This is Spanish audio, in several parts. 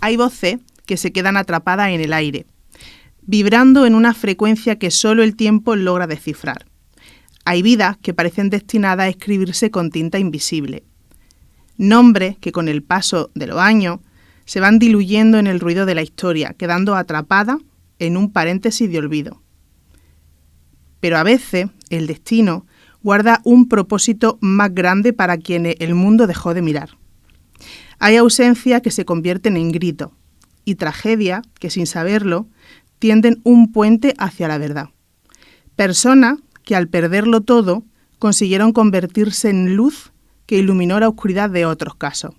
hay voces que se quedan atrapadas en el aire, vibrando en una frecuencia que solo el tiempo logra descifrar. Hay vidas que parecen destinadas a escribirse con tinta invisible. Nombres que con el paso de los años se van diluyendo en el ruido de la historia, quedando atrapadas en un paréntesis de olvido. Pero a veces el destino guarda un propósito más grande para quienes el mundo dejó de mirar. Hay ausencias que se convierten en gritos y tragedias que, sin saberlo, tienden un puente hacia la verdad. Personas que al perderlo todo consiguieron convertirse en luz que iluminó la oscuridad de otros casos,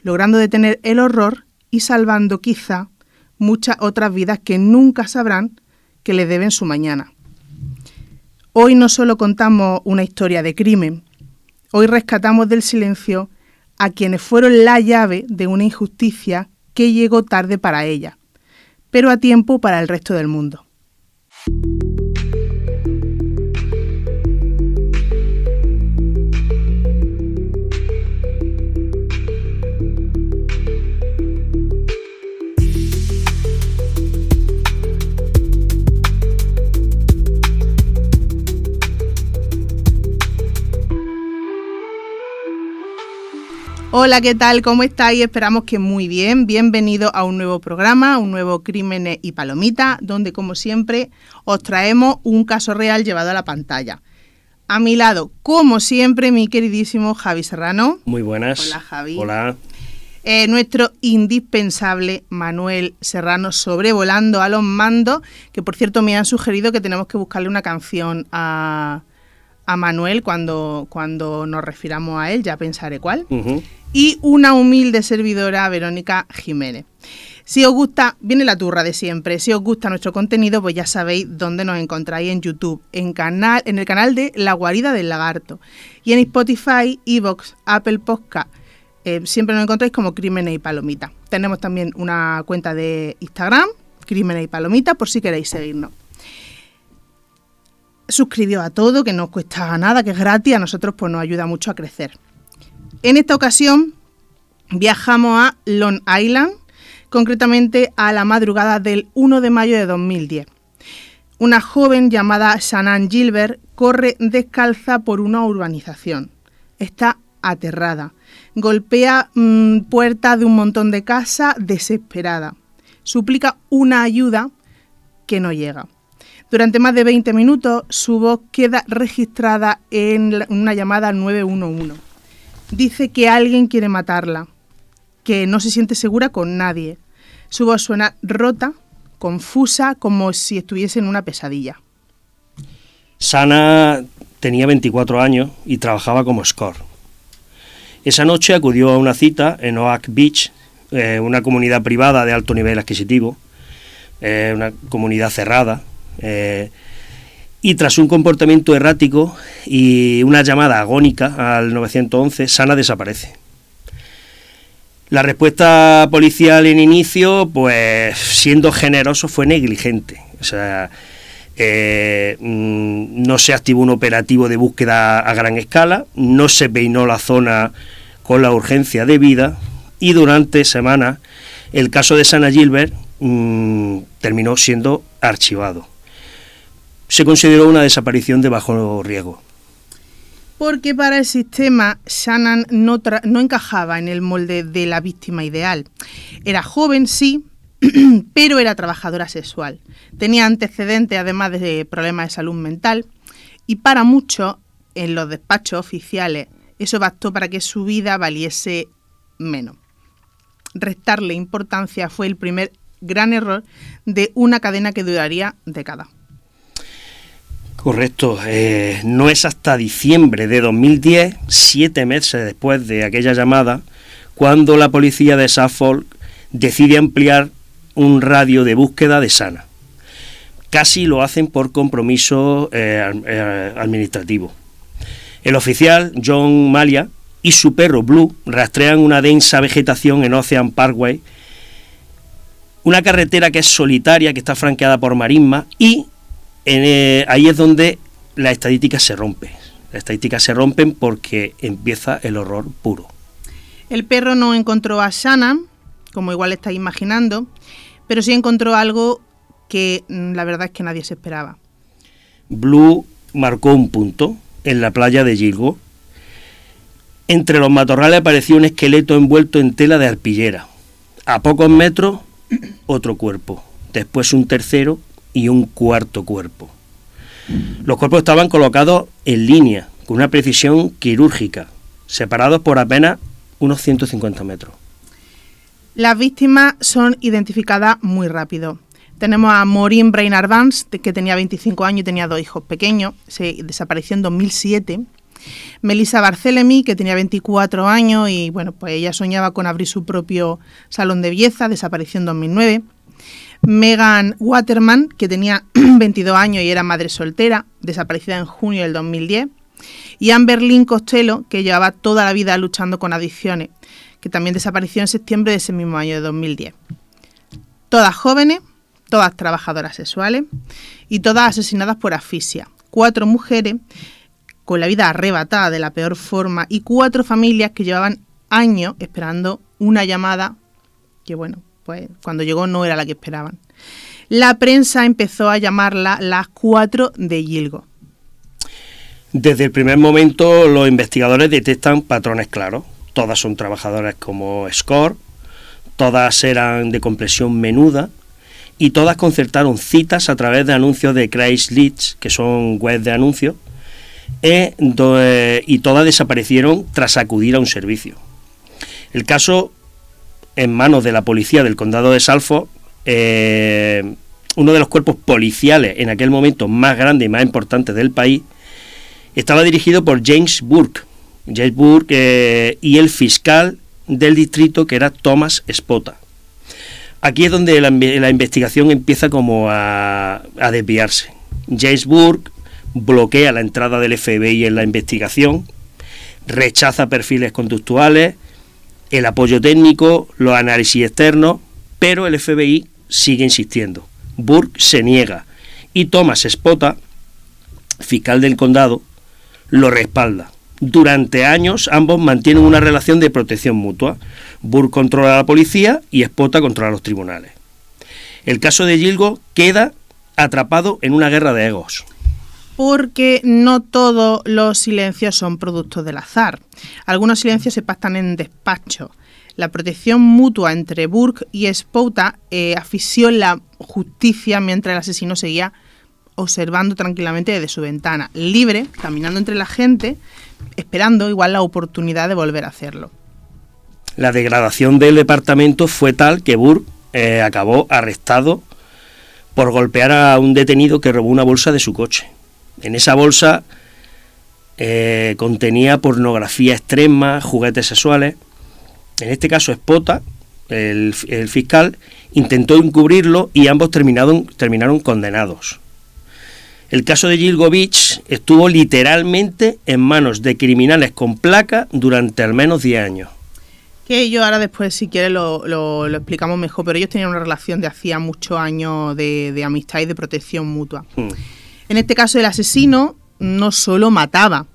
logrando detener el horror y salvando quizá muchas otras vidas que nunca sabrán que le deben su mañana. Hoy no solo contamos una historia de crimen, hoy rescatamos del silencio a quienes fueron la llave de una injusticia que llegó tarde para ella, pero a tiempo para el resto del mundo. Hola, ¿qué tal? ¿Cómo estáis? Esperamos que muy bien. Bienvenidos a un nuevo programa, un nuevo Crímenes y Palomitas, donde como siempre os traemos un caso real llevado a la pantalla. A mi lado, como siempre, mi queridísimo Javi Serrano. Muy buenas. Hola, Javi. Hola. Nuestro indispensable Manuel Serrano sobrevolando a los mandos, que por cierto me han sugerido que tenemos que buscarle una canción a Manuel cuando nos refiramos a él, ya pensaré cuál. Y una humilde servidora, Verónica Jiménez. Si os gusta, viene la turra de siempre, si os gusta nuestro contenido, pues ya sabéis dónde nos encontráis en YouTube, en el canal de La Guarida del Lagarto, y en Spotify, iVoox, Apple Podcast, siempre nos encontráis como Crímenes y Palomitas. Tenemos también una cuenta de Instagram, Crímenes y Palomitas, por si queréis seguirnos. Suscribíos a todo, que no os cuesta nada, que es gratis, a nosotros pues nos ayuda mucho a crecer. En esta ocasión viajamos a Long Island, concretamente a la madrugada del 1 de mayo de 2010. Una joven llamada Shannan Gilbert corre descalza por una urbanización. Está aterrada. Golpea puertas de un montón de casas desesperada. Suplica una ayuda que no llega. Durante más de 20 minutos su voz queda registrada en una llamada al 911. Dice que alguien quiere matarla, que no se siente segura con nadie. Su voz suena rota, confusa, como si estuviese en una pesadilla. Sana tenía 24 años y trabajaba como escort. Esa noche acudió a una cita en Oak Beach, una comunidad privada de alto nivel adquisitivo, una comunidad cerrada, y tras un comportamiento errático y una llamada agónica al 911, Sana desaparece. La respuesta policial en inicio, pues siendo generoso, fue negligente. O sea, no se activó un operativo de búsqueda a gran escala, no se peinó la zona con la urgencia debida y durante semanas el caso de Shannan Gilbert terminó siendo archivado. Se consideró una desaparición de bajo riesgo. Porque para el sistema, Shannan no encajaba en el molde de la víctima ideal. Era joven, sí, pero era trabajadora sexual. Tenía antecedentes, además de problemas de salud mental, y para muchos, en los despachos oficiales, eso bastó para que su vida valiese menos. Restarle importancia fue el primer gran error de una cadena que duraría décadas. Correcto, no es hasta diciembre de 2010, 7 meses después de aquella llamada, cuando la policía de Suffolk decide ampliar un radio de búsqueda de Sana. Casi lo hacen por compromiso administrativo. El oficial, John Malia, y su perro Blue rastrean una densa vegetación en Ocean Parkway, una carretera que es solitaria, que está franqueada por marismas, y ahí es donde las estadísticas se rompen. Las estadísticas se rompen porque empieza el horror puro. El perro no encontró a Shannan, como igual estáis imaginando, pero sí encontró algo que la verdad es que nadie se esperaba. Blue marcó un punto en la playa de Gilgo. Entre los matorrales apareció un esqueleto envuelto en tela de arpillera. A pocos metros, otro cuerpo. Después un tercero y un cuarto cuerpo. Los cuerpos estaban colocados en línea, con una precisión quirúrgica, separados por apenas unos 150 metros. Las víctimas son identificadas muy rápido. Tenemos a Maureen Brainard Vance, que tenía 25 años y tenía 2 hijos pequeños, se desapareció en 2007. Melissa Barthelemy, que tenía 24 años y bueno, pues ella soñaba con abrir su propio salón de belleza, desapareció en 2009. Megan Waterman, que tenía 22 años y era madre soltera, desaparecida en junio del 2010. Y Amber Lynn Costello, que llevaba toda la vida luchando con adicciones, que también desapareció en septiembre de ese mismo año de 2010. Todas jóvenes, todas trabajadoras sexuales y todas asesinadas por asfixia. 4 mujeres con la vida arrebatada de la peor forma y 4 familias que llevaban años esperando una llamada que, bueno, pues cuando llegó no era la que esperaban. La prensa empezó a llamarla las 4 de Gilgo. Desde el primer momento los investigadores detectan patrones claros. Todas son trabajadoras como escort, todas eran de complexión menuda y todas concertaron citas a través de anuncios de Craigslist, que son webs de anuncios, y todas desaparecieron tras acudir a un servicio. El caso, en manos de la policía del condado de Salford, uno de los cuerpos policiales en aquel momento más grandes y más importantes del país, estaba dirigido por James Burke, y el fiscal del distrito, que era Thomas Spota. Aquí es donde la investigación empieza como a desviarse. James Burke bloquea la entrada del FBI en la investigación, rechaza perfiles conductuales, el apoyo técnico, los análisis externos, pero el FBI sigue insistiendo. Burke se niega y Thomas Spota, fiscal del condado, lo respalda. Durante años ambos mantienen una relación de protección mutua. Burke controla a la policía y Spota controla a los tribunales. El caso de Gilgo queda atrapado en una guerra de egos. Porque no todos los silencios son productos del azar. Algunos silencios se pactan en despacho. La protección mutua entre Burke y Spota asfixió la justicia mientras el asesino seguía observando tranquilamente desde su ventana, libre, caminando entre la gente, esperando igual la oportunidad de volver a hacerlo. La degradación del departamento fue tal que Burke acabó arrestado por golpear a un detenido que robó una bolsa de su coche. En esa bolsa contenía pornografía extrema, juguetes sexuales. En este caso Spota, el fiscal, intentó encubrirlo y ambos terminaron condenados. El caso de Gilgo Beach estuvo literalmente en manos de criminales con placa durante al menos 10 años. Que yo ahora después, si quieres, lo explicamos mejor, pero ellos tenían una relación de hacía muchos años de amistad y de protección mutua. En este caso, el asesino no solo mataba.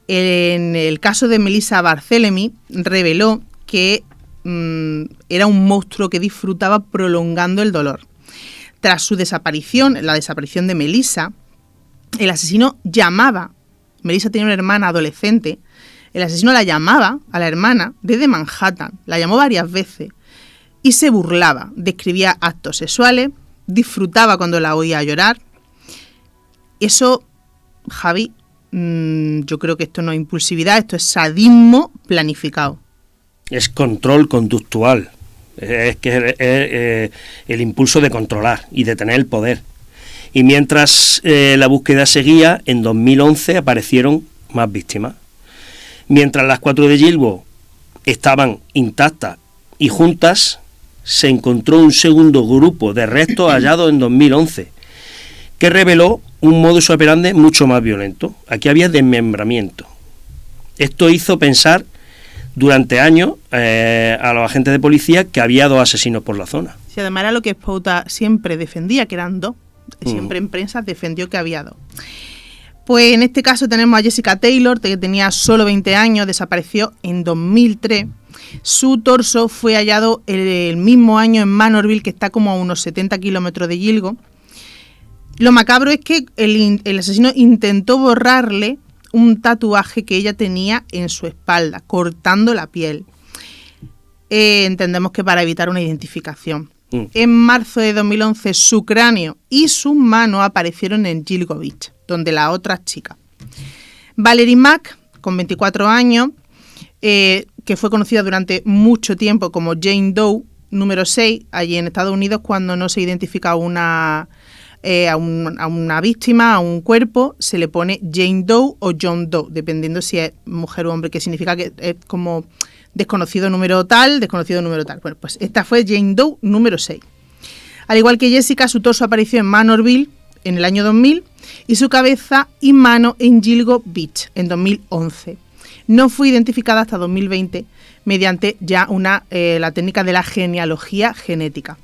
En el caso de Melissa Barthelemy, reveló que era un monstruo que disfrutaba prolongando el dolor. Tras su desaparición, la desaparición de Melissa, el asesino llamaba, Melissa tenía una hermana adolescente, el asesino la llamaba a la hermana desde Manhattan, la llamó varias veces y se burlaba, describía actos sexuales, disfrutaba cuando la oía llorar. Eso, Javi, yo creo que esto no es impulsividad, esto es sadismo planificado. Es control conductual, es el impulso de controlar y de tener el poder. Y mientras la búsqueda seguía, en 2011 aparecieron más víctimas. Mientras las 4 de Gilgo estaban intactas y juntas, se encontró un segundo grupo de restos hallados en 2011, que reveló un modus operandi mucho más violento. Aquí había desmembramiento. Esto hizo pensar durante años a los agentes de policía que había 2 asesinos por la zona. Sí, además era lo que Spota siempre defendía, que eran 2. Siempre en prensa defendió que había 2. Pues en este caso tenemos a Jessica Taylor, que tenía solo 20 años, desapareció en 2003 Su torso fue hallado el mismo año en Manorville, que está como a unos 70 kilómetros de Gilgo. Lo macabro es que el asesino intentó borrarle un tatuaje que ella tenía en su espalda, cortando la piel. Entendemos que para evitar una identificación. En marzo de 2011, su cráneo y sus manos aparecieron en Gilgo Beach, donde la otra chica. Valerie Mack, con 24 años, que fue conocida durante mucho tiempo como Jane Doe número 6, allí en Estados Unidos, cuando no se identifica a una víctima, a un cuerpo, se le pone Jane Doe o John Doe, dependiendo si es mujer o hombre, que significa que es como desconocido número tal, desconocido número tal. Bueno, pues esta fue Jane Doe número 6. Al igual que Jessica, su torso apareció en Manorville en el año 2000 y su cabeza y mano en Gilgo Beach en 2011. No fue identificada hasta 2020 mediante ya la técnica de la genealogía genética.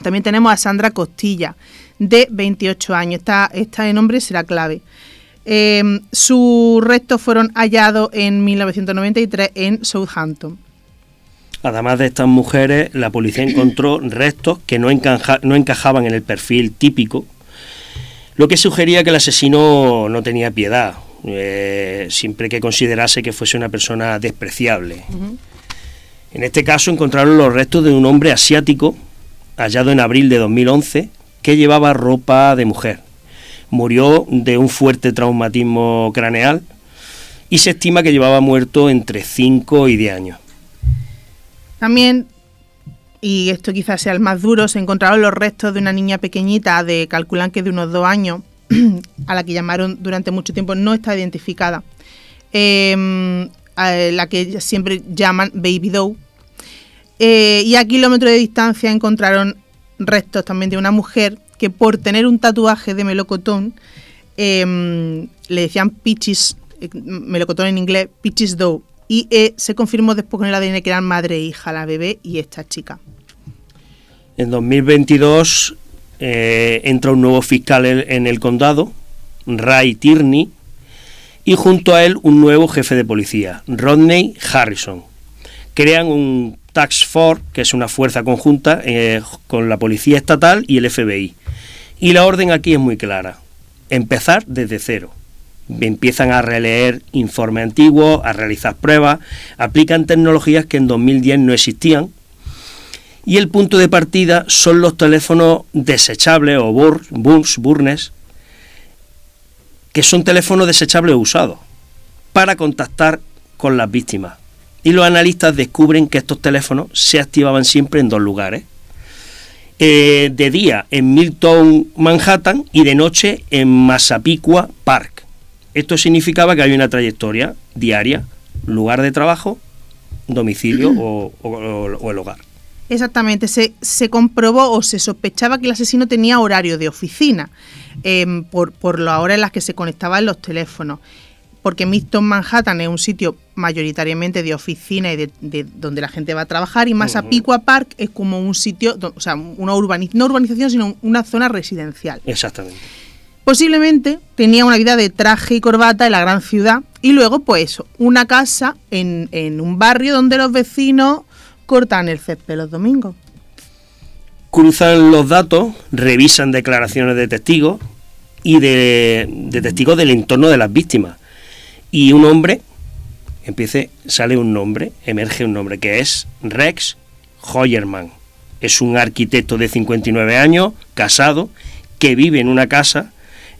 También tenemos a Sandra Costilla, de 28 años. Esta nombre será clave. Sus restos fueron hallados en 1993 en Southampton. Además de estas mujeres, la policía encontró restos que no encajaban en el perfil típico, lo que sugería que el asesino no tenía piedad, siempre que considerase que fuese una persona despreciable. Uh-huh. En este caso encontraron los restos de un hombre asiático, hallado en abril de 2011, que llevaba ropa de mujer. Murió de un fuerte traumatismo craneal y se estima que llevaba muerto entre 5 y 10 años. También, y esto quizás sea el más duro, se encontraron los restos de una niña pequeñita, calculan que de unos 2 años, a la que llamaron durante mucho tiempo, no está identificada, a la que siempre llaman Baby Doe. Y a kilómetros de distancia encontraron restos también de una mujer que, por tener un tatuaje de melocotón, le decían Peaches, melocotón en inglés, Peaches Doe, y se confirmó después con el ADN que eran madre e hija, la bebé y esta chica. En 2022 entra un nuevo fiscal en el condado, Ray Tierney, y junto a él un nuevo jefe de policía, Rodney Harrison. Crean un Task Force, que es una fuerza conjunta con la policía estatal y el FBI. Y la orden aquí es muy clara: empezar desde cero. Empiezan a releer informes antiguos, a realizar pruebas, aplican tecnologías que en 2010 no existían, y el punto de partida son los teléfonos desechables o burnes, que son teléfonos desechables usados para contactar con las víctimas. Y los analistas descubren que estos teléfonos se activaban siempre en 2 lugares. De día en Midtown Manhattan y de noche en Massapequa Park. Esto significaba que había una trayectoria diaria, lugar de trabajo, domicilio o el hogar. Exactamente, se comprobó o se sospechaba que el asesino tenía horario de oficina por las horas en las que se conectaban los teléfonos, porque Midtown Manhattan es un sitio mayoritariamente de oficina y de donde la gente va a trabajar, y Massapequa Park es como un sitio, o sea, no urbanización, sino una zona residencial. Exactamente. Posiblemente tenía una vida de traje y corbata en la gran ciudad, y luego, pues eso, una casa en un barrio donde los vecinos cortan el césped los domingos. Cruzan los datos, revisan declaraciones de testigos y de testigos del entorno de las víctimas. Y un hombre, emerge un nombre, que es Rex Heuermann. Es un arquitecto de 59 años, casado, que vive en una casa,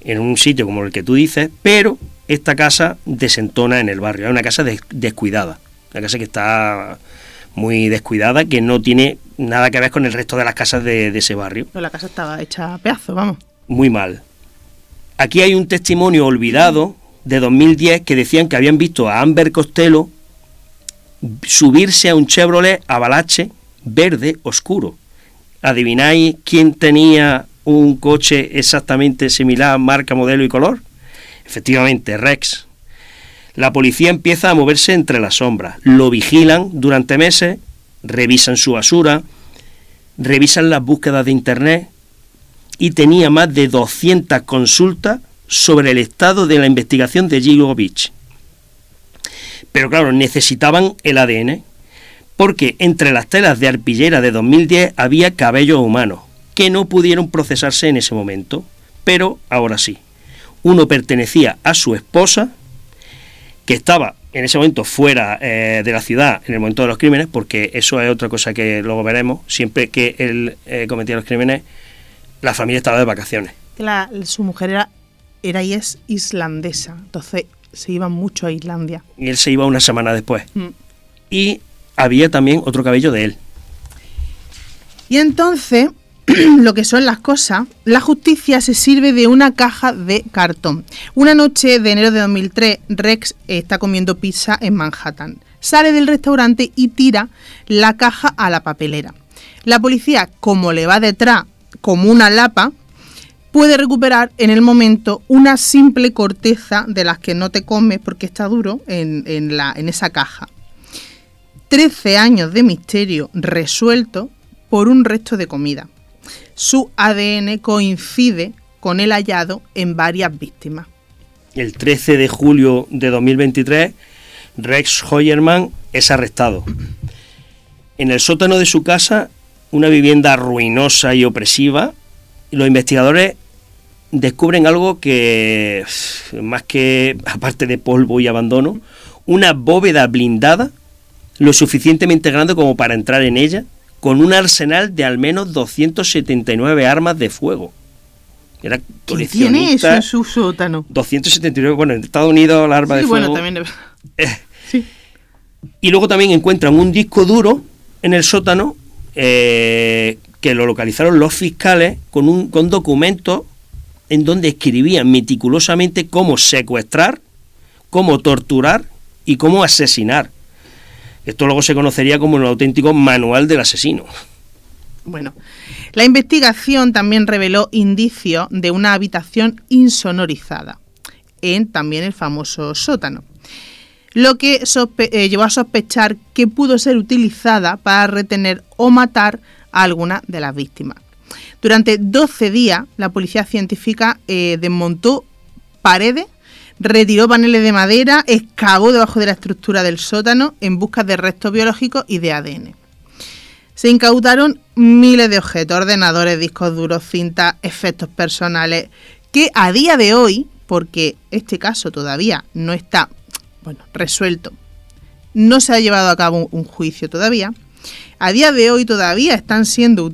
en un sitio como el que tú dices, pero esta casa desentona en el barrio. Es una casa descuidada, una casa que está muy descuidada, que no tiene nada que ver con el resto de las casas de ese barrio. Pero la casa estaba hecha a pedazos, vamos. Muy mal. Aquí hay un testimonio olvidado de 2010 que decían que habían visto a Amber Costello subirse a un Chevrolet Avalanche verde oscuro. ¿Adivináis quién tenía un coche exactamente similar, marca, modelo y color? Efectivamente, Rex. La policía empieza a moverse entre las sombras, lo vigilan durante meses, revisan su basura, revisan las búsquedas de internet, y tenía más de 200 consultas sobre el estado de la investigación de Gilgo Beach. Pero claro, necesitaban el ADN. porque entre las telas de arpillera de 2010 había cabellos humanos, que no pudieron procesarse en ese momento, pero ahora sí. Uno pertenecía a su esposa, que estaba en ese momento fuera de la ciudad en el momento de los crímenes, porque eso es otra cosa que luego veremos. Siempre que él cometía los crímenes, la familia estaba de vacaciones. Su mujer era y es islandesa, entonces se iban mucho a Islandia. Y él se iba una semana después. Y había también otro cabello de él. Y entonces, lo que son las cosas, la justicia se sirve de una caja de cartón. Una noche de enero de 2003, Rex está comiendo pizza en Manhattan. Sale del restaurante y tira la caja a la papelera. La policía, como le va detrás como una lapa, puede recuperar en el momento una simple corteza de las que no te comes porque está duro en esa caja. 13 años de misterio resuelto por un resto de comida. Su ADN coincide con el hallado en varias víctimas. El 13 de julio de 2023, Rex Heuermann es arrestado. En el sótano de su casa, una vivienda ruinosa y opresiva, los investigadores descubren algo que, más que, aparte de polvo y abandono, una bóveda blindada, lo suficientemente grande como para entrar en ella, con un arsenal de al menos 279 armas de fuego. Era ¿Quién tiene eso en su sótano? 279, bueno, en Estados Unidos la arma de fuego... Bueno, también... Sí. Y luego también encuentran un disco duro en el sótano, que lo localizaron los fiscales con documentos en donde escribían meticulosamente cómo secuestrar, cómo torturar y cómo asesinar. Esto luego se conocería como el auténtico manual del asesino. Bueno, la investigación también reveló indicios de una habitación insonorizada en también el famoso sótano, lo que llevó a sospechar que pudo ser utilizada para retener o matar a alguna de las víctimas. Durante 12 días, la policía científica desmontó paredes, retiró paneles de madera, excavó debajo de la estructura del sótano en busca de restos biológicos y de ADN. Se incautaron miles de objetos, ordenadores, discos duros, cintas, efectos personales, que a día de hoy, porque este caso todavía no está resuelto, no se ha llevado a cabo un juicio todavía, a día de hoy todavía están siendo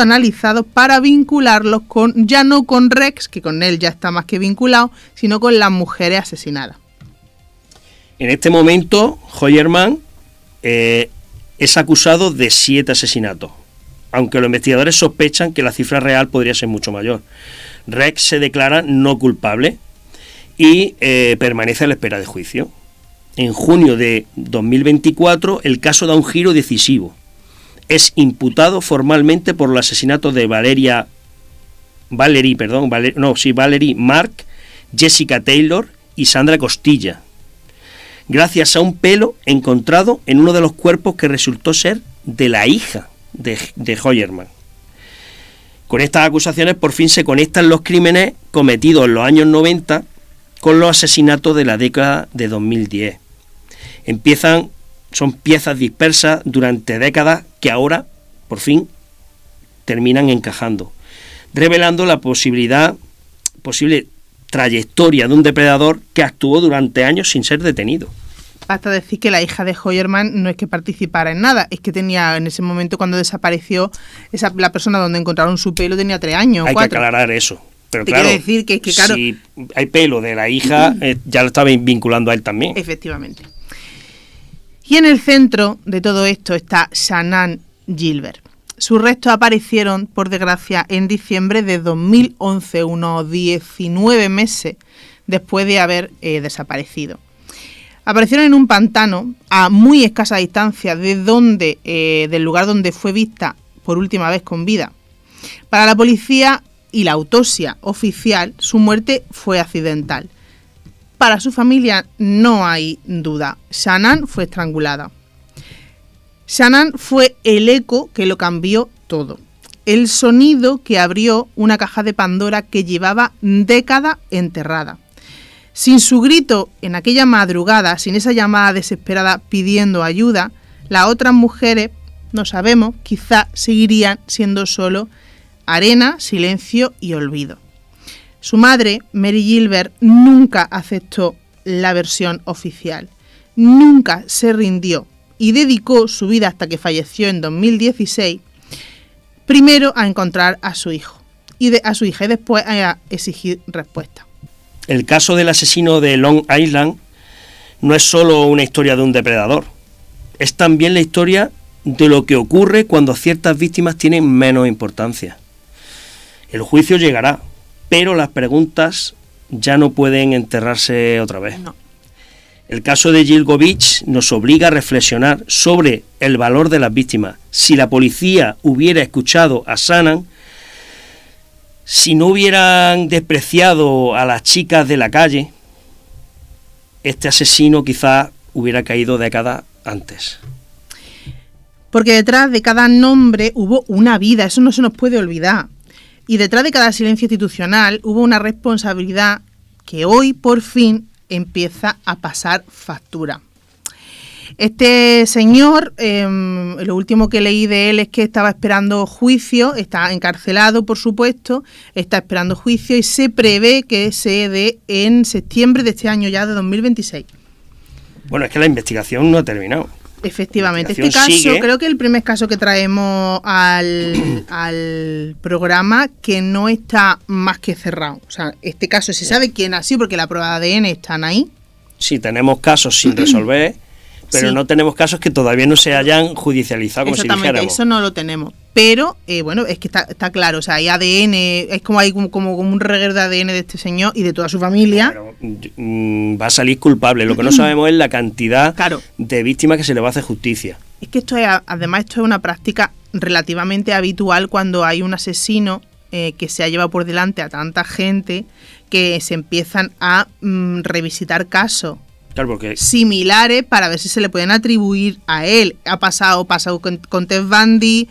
analizados para vincularlos ya no con Rex, que con él ya está más que vinculado, sino con las mujeres asesinadas. En este momento, Heuermann es acusado de 7 asesinatos, aunque los investigadores sospechan que la cifra real podría ser mucho mayor. Rex se declara no culpable y permanece a la espera de juicio. En junio de 2024, el caso da un giro decisivo. Es imputado formalmente por el asesinato de Valerie Mark, Jessica Taylor y Sandra Costilla, gracias a un pelo encontrado en uno de los cuerpos que resultó ser de la hija de Heuermann. Con estas acusaciones por fin se conectan los crímenes cometidos en los años 90 con los asesinatos de la década de 2010. Son piezas dispersas durante décadas que ahora, por fin, terminan encajando, revelando la posible trayectoria de un depredador que actuó durante años sin ser detenido. Basta decir que la hija de Heuermann no es que participara en nada, es que tenía en ese momento cuando desapareció la persona donde encontraron su pelo tenía 3 años. Hay 4. que aclarar eso. Pero Te claro, quiero decir que claro, si hay pelo de la hija, ya lo estaba vinculando a él también. Efectivamente. Y en el centro de todo esto está Shannan Gilbert. Sus restos aparecieron, por desgracia, en diciembre de 2011, unos 19 meses después de haber desaparecido. Aparecieron en un pantano a muy escasa distancia del lugar donde fue vista por última vez con vida. Para la policía y la autopsia oficial, su muerte fue accidental. Para su familia no hay duda, Shannan fue estrangulada. Shannan fue el eco que lo cambió todo. El sonido que abrió una caja de Pandora que llevaba décadas enterrada. Sin su grito en aquella madrugada, sin esa llamada desesperada pidiendo ayuda, Las otras mujeres, no sabemos, quizá seguirían siendo solo arena, silencio y olvido. Su madre, Mary Gilbert, nunca aceptó la versión oficial, nunca se rindió y dedicó su vida hasta que falleció en 2016, primero a encontrar a su hijo y después a exigir respuesta. El caso del asesino de Long Island no es solo una historia de un depredador, es también la historia de lo que ocurre cuando ciertas víctimas tienen menos importancia. El juicio llegará, pero las preguntas ya no pueden enterrarse otra vez. No. El caso de Jill Govich nos obliga a reflexionar sobre el valor de las víctimas. Si la policía hubiera escuchado a Shannan, si no hubieran despreciado a las chicas de la calle, este asesino quizás hubiera caído décadas antes. Porque detrás de cada nombre hubo una vida, eso no se nos puede olvidar. Y detrás de cada silencio institucional hubo una responsabilidad que hoy, por fin, empieza a pasar factura. Este señor, lo último que leí de él es que estaba esperando juicio, está encarcelado, por supuesto, está esperando juicio y se prevé que se dé en septiembre de este año ya, de 2026. Bueno, es que la investigación no ha terminado. Efectivamente, este caso sigue. Creo que es el primer caso que traemos al programa que no está más que cerrado. O sea, este caso se sabe quién ha sido porque la prueba de ADN están ahí. Sí, tenemos casos sin resolver, pero sí, no tenemos casos que todavía no se hayan judicializado, como si dijéramos. Exactamente, eso no lo tenemos. Pero, bueno, es que está claro, o sea, hay ADN, es como hay como un reguero de ADN de este señor y de toda su familia. Pero, va a salir culpable, lo que no sabemos es la cantidad de víctimas que se le va a hacer justicia. Es que además esto es una práctica relativamente habitual cuando hay un asesino que se ha llevado por delante a tanta gente que se empiezan a revisitar casos. Claro, porque similares para ver si se le pueden atribuir a él. Ha pasado con Ted Bundy,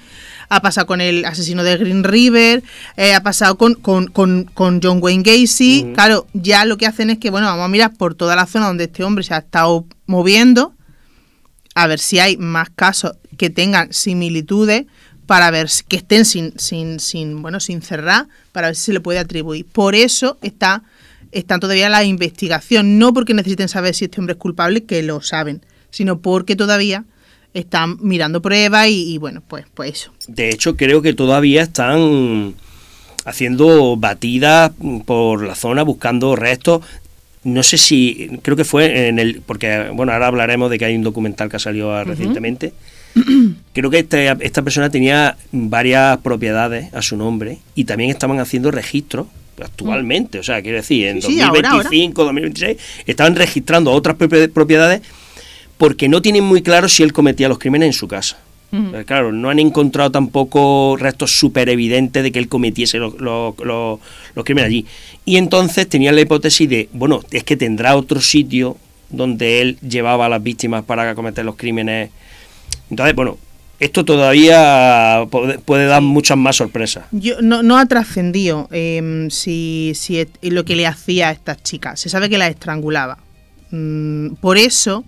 ha pasado con el asesino de Green River, ha pasado con John Wayne Gacy. Claro, ya lo que hacen es que, bueno, vamos a mirar por toda la zona donde este hombre se ha estado moviendo, a ver si hay más casos que tengan similitudes, para ver que estén sin cerrar, para ver si se le puede atribuir. Por eso están todavía la investigación, no porque necesiten saber si este hombre es culpable, que lo saben, sino porque todavía están mirando pruebas y bueno, pues eso. De hecho, creo que todavía están haciendo batidas por la zona, buscando restos. No sé si, creo que fue porque bueno, ahora hablaremos de que hay un documental que ha salido recientemente. Creo que esta persona tenía varias propiedades a su nombre y también estaban haciendo registros actualmente, o sea, quiero decir, en 2025, ahora. 2026, estaban registrando otras propiedades porque no tienen muy claro si él cometía los crímenes en su casa. Pero claro, no han encontrado tampoco restos súper evidentes de que él cometiese los crímenes allí. Y entonces tenían la hipótesis de, bueno, es que tendrá otro sitio donde él llevaba a las víctimas para cometer los crímenes. Entonces, bueno, esto todavía puede dar muchas más sorpresas. No ha trascendido si lo que le hacía a estas chicas. Se sabe que las estrangulaba. Por eso,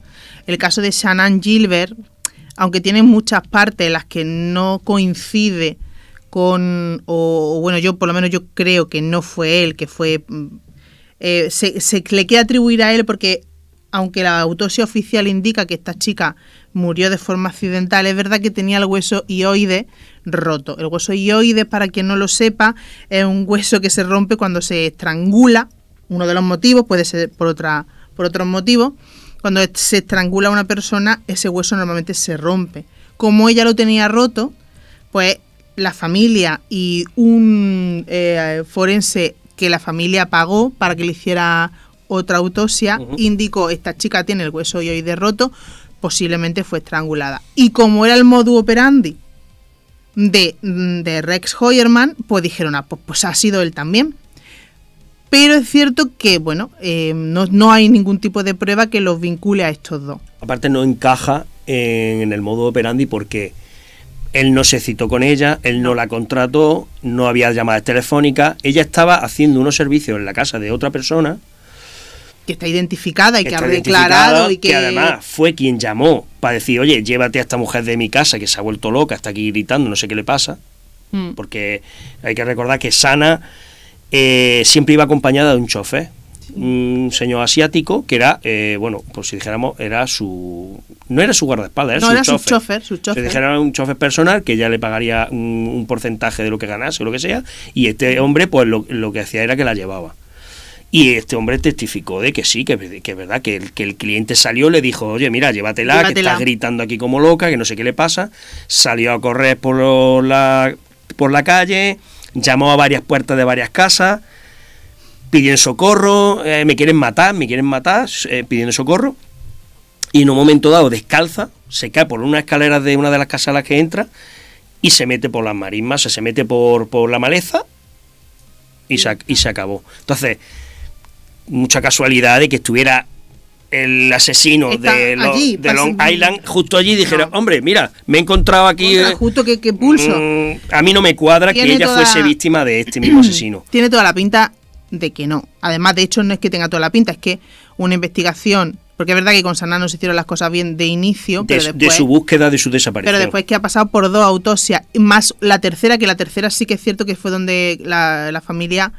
el caso de Shannan Gilbert, aunque tiene muchas partes en las que no coincide con, o bueno, yo por lo menos yo creo que no fue él, que fue, se le quiere atribuir a él porque, aunque la autopsia oficial indica que esta chica murió de forma accidental, es verdad que tenía el hueso hioide roto. El hueso hioide, para quien no lo sepa, es un hueso que se rompe cuando se estrangula. Uno de los motivos, puede ser por otros motivos. Cuando se estrangula a una persona, ese hueso normalmente se rompe. Como ella lo tenía roto, pues la familia y un forense que la familia pagó para que le hiciera otra autopsia, indicó: esta chica tiene el hueso hioide roto, posiblemente fue estrangulada. Y como era el modus operandi de Rex Heuermann, pues dijeron, pues ha sido él también. Pero es cierto que, bueno, no hay ningún tipo de prueba que los vincule a estos dos. Aparte no encaja en el modus operandi porque él no se citó con ella, él no la contrató, no había llamadas telefónicas, ella estaba haciendo unos servicios en la casa de otra persona que está identificada y que ha Está declarado identificada, y que además fue quien llamó para decir, oye, llévate a esta mujer de mi casa que se ha vuelto loca, está aquí gritando, no sé qué le pasa, porque hay que recordar que Sana siempre iba acompañada de un chofer, un señor asiático que era, bueno, por si dijéramos, no era su guardaespaldas, era su chofer. Su chofer. Se dijera un chofer personal que ya le pagaría un porcentaje de lo que ganase o lo que sea, y este hombre pues lo que hacía era que la llevaba. Y este hombre testificó de que sí, que es verdad, que el cliente salió, le dijo, oye, mira, llévatela, que estás gritando aquí como loca, que no sé qué le pasa. Salió a correr por la calle, llamó a varias puertas de varias casas, pidiendo socorro, me quieren matar, pidiendo socorro. Y en un momento dado, descalza, se cae por unas escaleras de una de las casas a las que entra y se mete por las marismas, se mete por la maleza y se acabó. Entonces, mucha casualidad de que estuviera el asesino de Long Island justo allí, dijeron, hombre, mira, me he encontrado aquí justo que pulso. A mí no me cuadra que ella fuese víctima de este mismo asesino. Tiene toda la pinta de que no. Además, de hecho, no es que tenga toda la pinta, es que una investigación, porque es verdad que con Sana no se hicieron las cosas bien de inicio, pero después, de su búsqueda, de su desaparición. Pero después que ha pasado por 2 autopsias, más la tercera, que la tercera sí que es cierto que fue donde la familia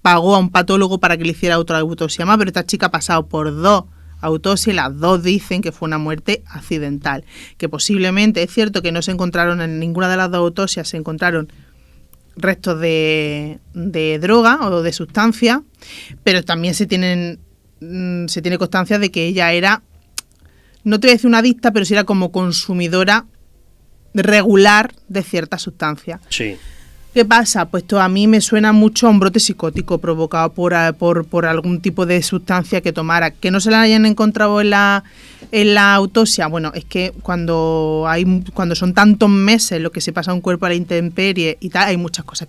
pagó a un patólogo para que le hiciera otra autopsia más, pero esta chica ha pasado por 2 autopsias y las 2 dicen que fue una muerte accidental, que posiblemente, es cierto que no se encontraron en ninguna de las 2 autopsias, se encontraron restos de droga o de sustancia, pero también se tiene constancia de que ella era, no te voy a decir una adicta, pero sí era como consumidora regular de ciertas sustancias. Sí. ¿Qué pasa? Pues esto a mí me suena mucho a un brote psicótico provocado por algún tipo de sustancia que tomara. Que no se la hayan encontrado en la autopsia, bueno, es que cuando son tantos meses lo que se pasa a un cuerpo a la intemperie y tal, hay muchas cosas.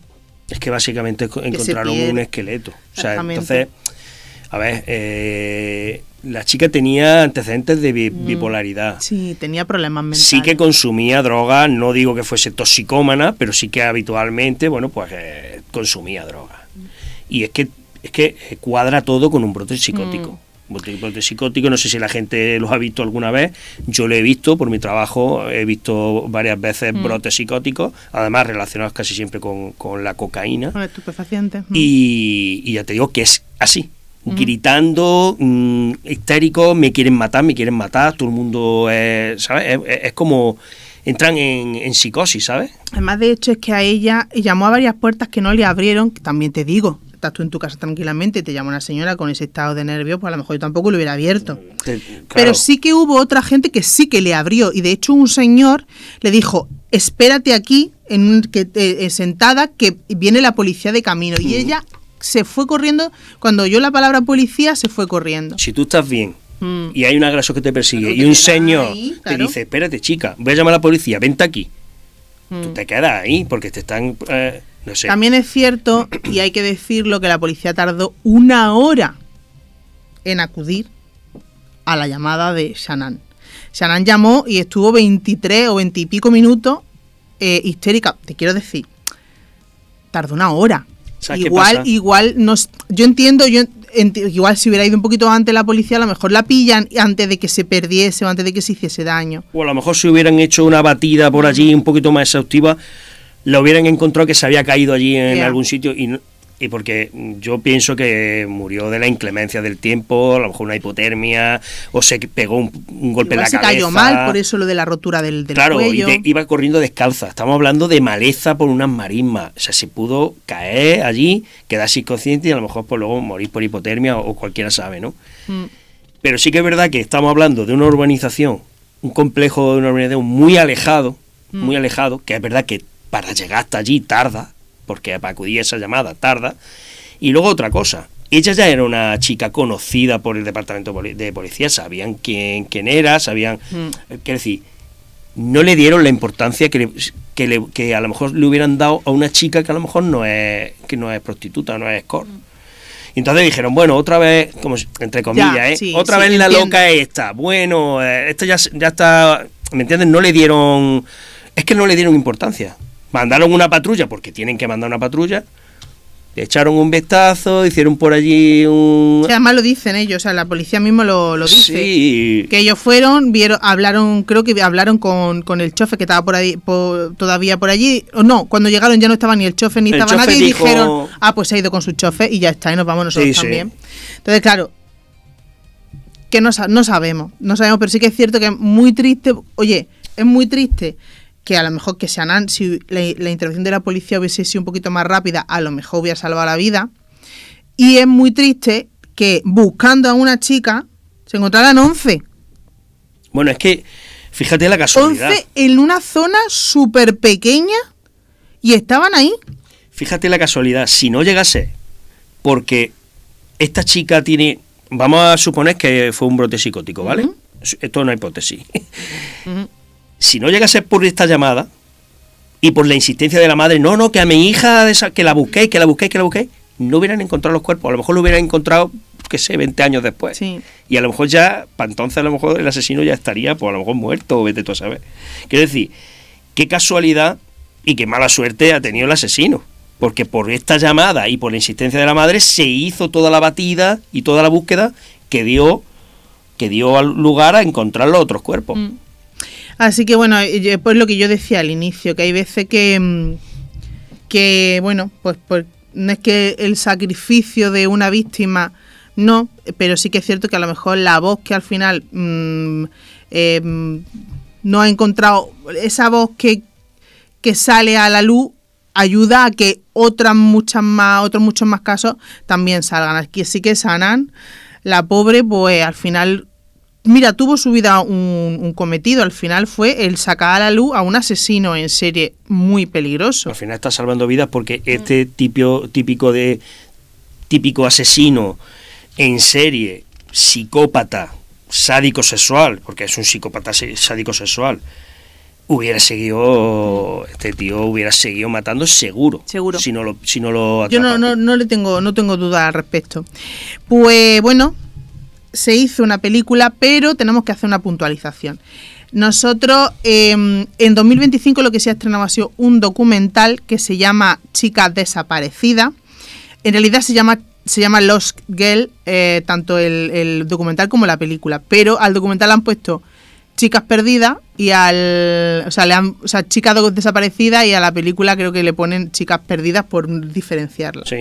Es que básicamente encontraron un esqueleto. O sea, entonces, a ver, la chica tenía antecedentes de bipolaridad. Sí, tenía problemas mentales. Sí que consumía droga, no digo que fuese toxicómana, pero sí que habitualmente, bueno, pues consumía droga. Y es que cuadra todo con un brote psicótico. Un brote psicótico, no sé si la gente los ha visto alguna vez, yo lo he visto por mi trabajo, he visto varias veces brotes psicóticos, además relacionados casi siempre con la cocaína. Con estupefacientes. Y ya te digo que es así. Gritando, histérico, me quieren matar, todo el mundo, ¿sabes? Es como entran en psicosis, ¿sabes? Además, de hecho, es que a ella llamó a varias puertas que no le abrieron, que también te digo, estás tú en tu casa tranquilamente, te llama una señora con ese estado de nervios, pues a lo mejor yo tampoco lo hubiera abierto. Claro. Pero sí que hubo otra gente que sí que le abrió, y de hecho un señor le dijo, espérate aquí, sentada, que viene la policía de camino, y ella se fue corriendo, cuando oyó la palabra policía, se fue corriendo. Si tú estás bien y hay un agresor que te persigue y un señor te dice, espérate chica, voy a llamar a la policía, vente aquí, tú te quedas ahí porque te están, no sé. También es cierto, y hay que decirlo, que la policía tardó 1 hora en acudir a la llamada de Shanann. Shanann llamó y estuvo 23 o 20 y pico minutos histérica, te quiero decir, tardó 1 hora. Igual no, yo entiendo, igual si hubiera ido un poquito antes la policía, a lo mejor la pillan antes de que se perdiese o antes de que se hiciese daño. O a lo mejor si hubieran hecho una batida por allí un poquito más exhaustiva, la hubieran encontrado que se había caído allí en algún sitio y porque yo pienso que murió de la inclemencia del tiempo, a lo mejor una hipotermia, o se pegó un golpe en la cabeza. Se cayó mal, por eso lo de la rotura del cuello. Claro, iba corriendo descalza. Estamos hablando de maleza por unas marismas. O sea, se pudo caer allí, quedarse inconsciente y a lo mejor pues luego morir por hipotermia o cualquiera sabe, ¿no? Pero sí que es verdad que estamos hablando de una urbanización, un complejo de una urbanización muy alejado, que es verdad que para llegar hasta allí tarda, porque para acudir a esa llamada tarda. Y luego otra cosa, ella ya era una chica conocida por el departamento de policía, sabían quién era, sabían, quiero decir, no le dieron la importancia que a lo mejor le hubieran dado a una chica que a lo mejor no es prostituta, no es escort. Y entonces dijeron, bueno, otra vez, como entre comillas, otra vez la loca esta, bueno, esta ya está, ¿me entiendes? No le dieron importancia. Mandaron una patrulla, porque tienen que mandar una patrulla, Le echaron un vistazo, hicieron por allí un... Sí, además lo dicen ellos, o sea, la policía mismo lo dice. Sí. Que ellos fueron, creo que hablaron con el chofer que estaba por ahí, todavía por allí. O no, cuando llegaron ya no estaba ni el chofer ni estaba nadie, y dijeron, pues se ha ido con su chofer y ya está, y nos vamos nosotros también. Entonces, claro, que no sabemos, pero sí que es cierto que es muy triste. Oye, es muy triste que a lo mejor que Shanann, si la intervención de la policía hubiese sido un poquito más rápida, a lo mejor hubiera salvado la vida. Y es muy triste que buscando a una chica se encontraran 11. Bueno, es que fíjate la casualidad. 11 en una zona súper pequeña y estaban ahí. Fíjate la casualidad, si no llegase, porque esta chica tiene... Vamos a suponer que fue un brote psicótico, ¿vale? Uh-huh. Esto es una hipótesis. Uh-huh. Si no llegase por esta llamada y por la insistencia de la madre, no, que a mi hija, que la busquéis, no hubieran encontrado los cuerpos. A lo mejor lo hubieran encontrado, 20 años después. Sí. Y a lo mejor ya, para entonces a lo mejor el asesino ya estaría, pues a lo mejor muerto, o vete tú a saber. Quiero decir, qué casualidad y qué mala suerte ha tenido el asesino. Porque por esta llamada y por la insistencia de la madre se hizo toda la batida y toda la búsqueda que dio lugar a encontrar los otros cuerpos. Así que bueno, pues lo que yo decía al inicio, que hay veces que bueno, pues no es que el sacrificio de una víctima, no, pero sí que es cierto que a lo mejor la voz que al final no ha encontrado, esa voz que sale a la luz, ayuda a que otros muchos más casos también salgan. Aquí sí que Shanann, la pobre, pues al final, mira, tuvo su vida un cometido, al final fue el sacar a la luz a un asesino en serie muy peligroso. Al final está salvando vidas porque este típico asesino en serie, psicópata, sádico sexual, porque es un psicópata sádico sexual, este tío hubiera seguido matando seguro. Si no lo atrapa. Yo no tengo duda al respecto. Pues bueno, se hizo una película, pero tenemos que hacer una puntualización. Nosotros en 2025 lo que se ha estrenado ha sido un documental que se llama Chica Desaparecida. En realidad se llama Lost Girl, tanto el documental como la película, pero al documental han puesto Chicas Perdidas y Chicas Desaparecidas, y a la película creo que le ponen Chicas Perdidas por diferenciarla. Sí.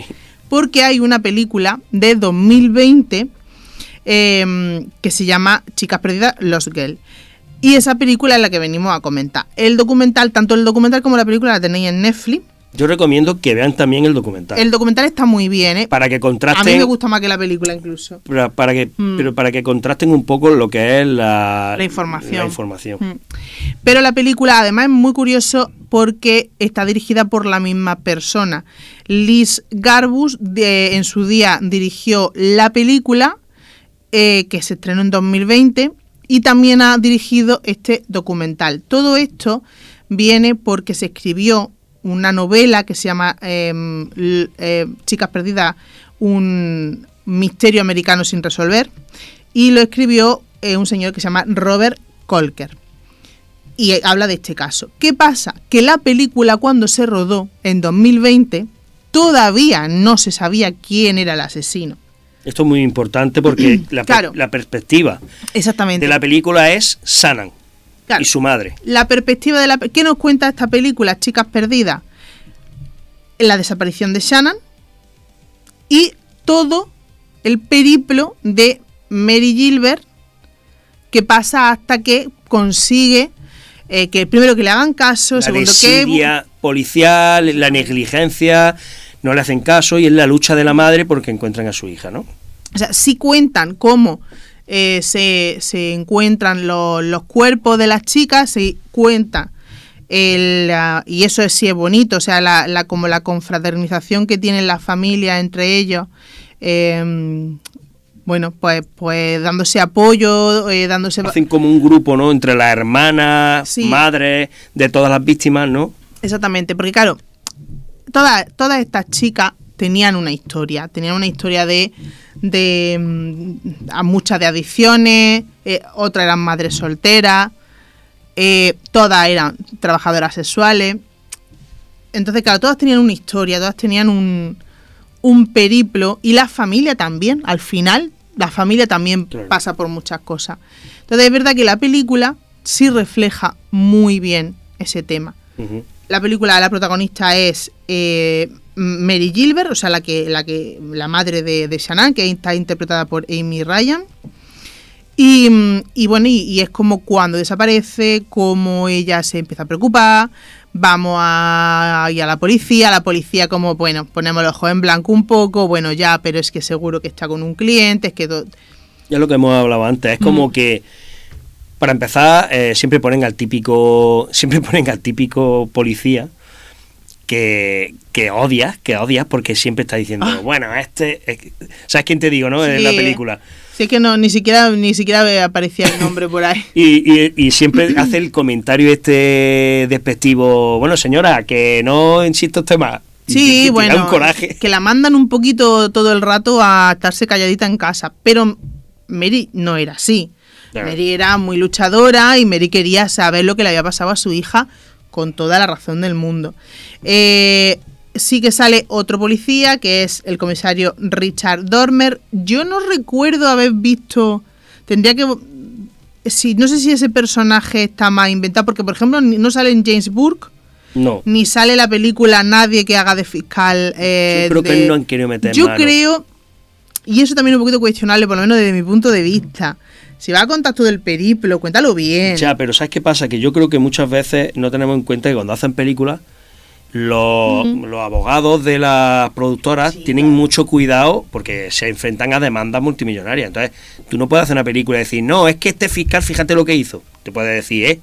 Porque hay una película de 2020 que se llama Chicas Perdidas, Lost Girl. Y esa película es la que venimos a comentar. Tanto el documental como la película la tenéis en Netflix. Yo recomiendo que vean también el documental. El documental está muy bien, ¿eh? Para que contrasten. A mí me gusta más que la película incluso. Pero para que contrasten un poco lo que es la información. Pero la película además es muy curioso porque está dirigida por la misma persona. Liz Garbus en su día dirigió la película que se estrenó en 2020 y también ha dirigido este documental. Todo esto viene porque se escribió una novela que se llama Chicas Perdidas, un misterio americano sin resolver, y lo escribió un señor que se llama Robert Kolker, y habla de este caso. ¿Qué pasa? Que la película, cuando se rodó en 2020, todavía no se sabía quién era el asesino. Esto es muy importante porque la perspectiva exactamente de la película es Shanann. Claro, y su madre. La perspectiva ¿qué nos cuenta esta película, Chicas Perdidas? La desaparición de Shanann y todo el periplo de Mary Gilbert que pasa hasta que consigue que primero que le hagan caso, segundo que... La desidia policial, la negligencia, no le hacen caso, y es la lucha de la madre porque encuentran a su hija, ¿no? O sea, sí cuentan cómo se encuentran los cuerpos de las chicas, se cuenta y eso sí es bonito, o sea, como la confraternización que tienen las familias entre ellos, bueno, pues dándose apoyo, hacen como un grupo, ¿no? Entre las hermanas, sí, madres de todas las víctimas, ¿no? Exactamente, porque claro, todas estas chicas tenían una historia de a muchas de adicciones, otras eran madres solteras, todas eran trabajadoras sexuales. Entonces, claro, todas tenían una historia, todas tenían un periplo, y la familia también, al final, la familia también Claro. pasa por muchas cosas. Entonces es verdad que la película sí refleja muy bien ese tema. Ujú. La película, la protagonista es Mary Gilbert, o sea, la madre de Shanann, que está interpretada por Amy Ryan. Y bueno, y es como cuando desaparece, como ella se empieza a preocupar, vamos a ir a la policía como, bueno, ponemos los ojos en blanco un poco, bueno ya, pero es que seguro que está con un cliente, es que... Ya lo que hemos hablado antes, es como que, para empezar, siempre ponen al típico policía que odias porque siempre está diciendo, bueno, ¿sabes quién te digo, no? En la película. Sí, es que no, ni siquiera aparecía el nombre por ahí. Y siempre hace el comentario despectivo, bueno, señora, que no insisto usted más. Sí, Y bueno, da un coraje. que la mandan un poquito todo el rato a estarse calladita en casa, pero Mary no era así. Claro. Mary era muy luchadora y Mary quería saber lo que le había pasado a su hija con toda la razón del mundo. Sí que sale otro policía, que es el comisario Richard Dormer. Yo no recuerdo haber visto... Tendría que... Sí, no sé si ese personaje está más inventado, porque, por ejemplo, no sale en James Burke, No. ni sale la película nadie que haga de fiscal. Yo creo que no han querido meter Yo mano. creo, y eso también es un poquito cuestionable, por lo menos desde mi punto de vista. Si vas a contar todo el periplo, cuéntalo bien. Ya, pero ¿sabes qué pasa? Que yo creo que muchas veces no tenemos en cuenta que cuando hacen películas, los abogados de las productoras tienen mucho cuidado porque se enfrentan a demandas multimillonarias. Entonces, tú no puedes hacer una película y decir, no, es que este fiscal, fíjate lo que hizo. Te puedes decir,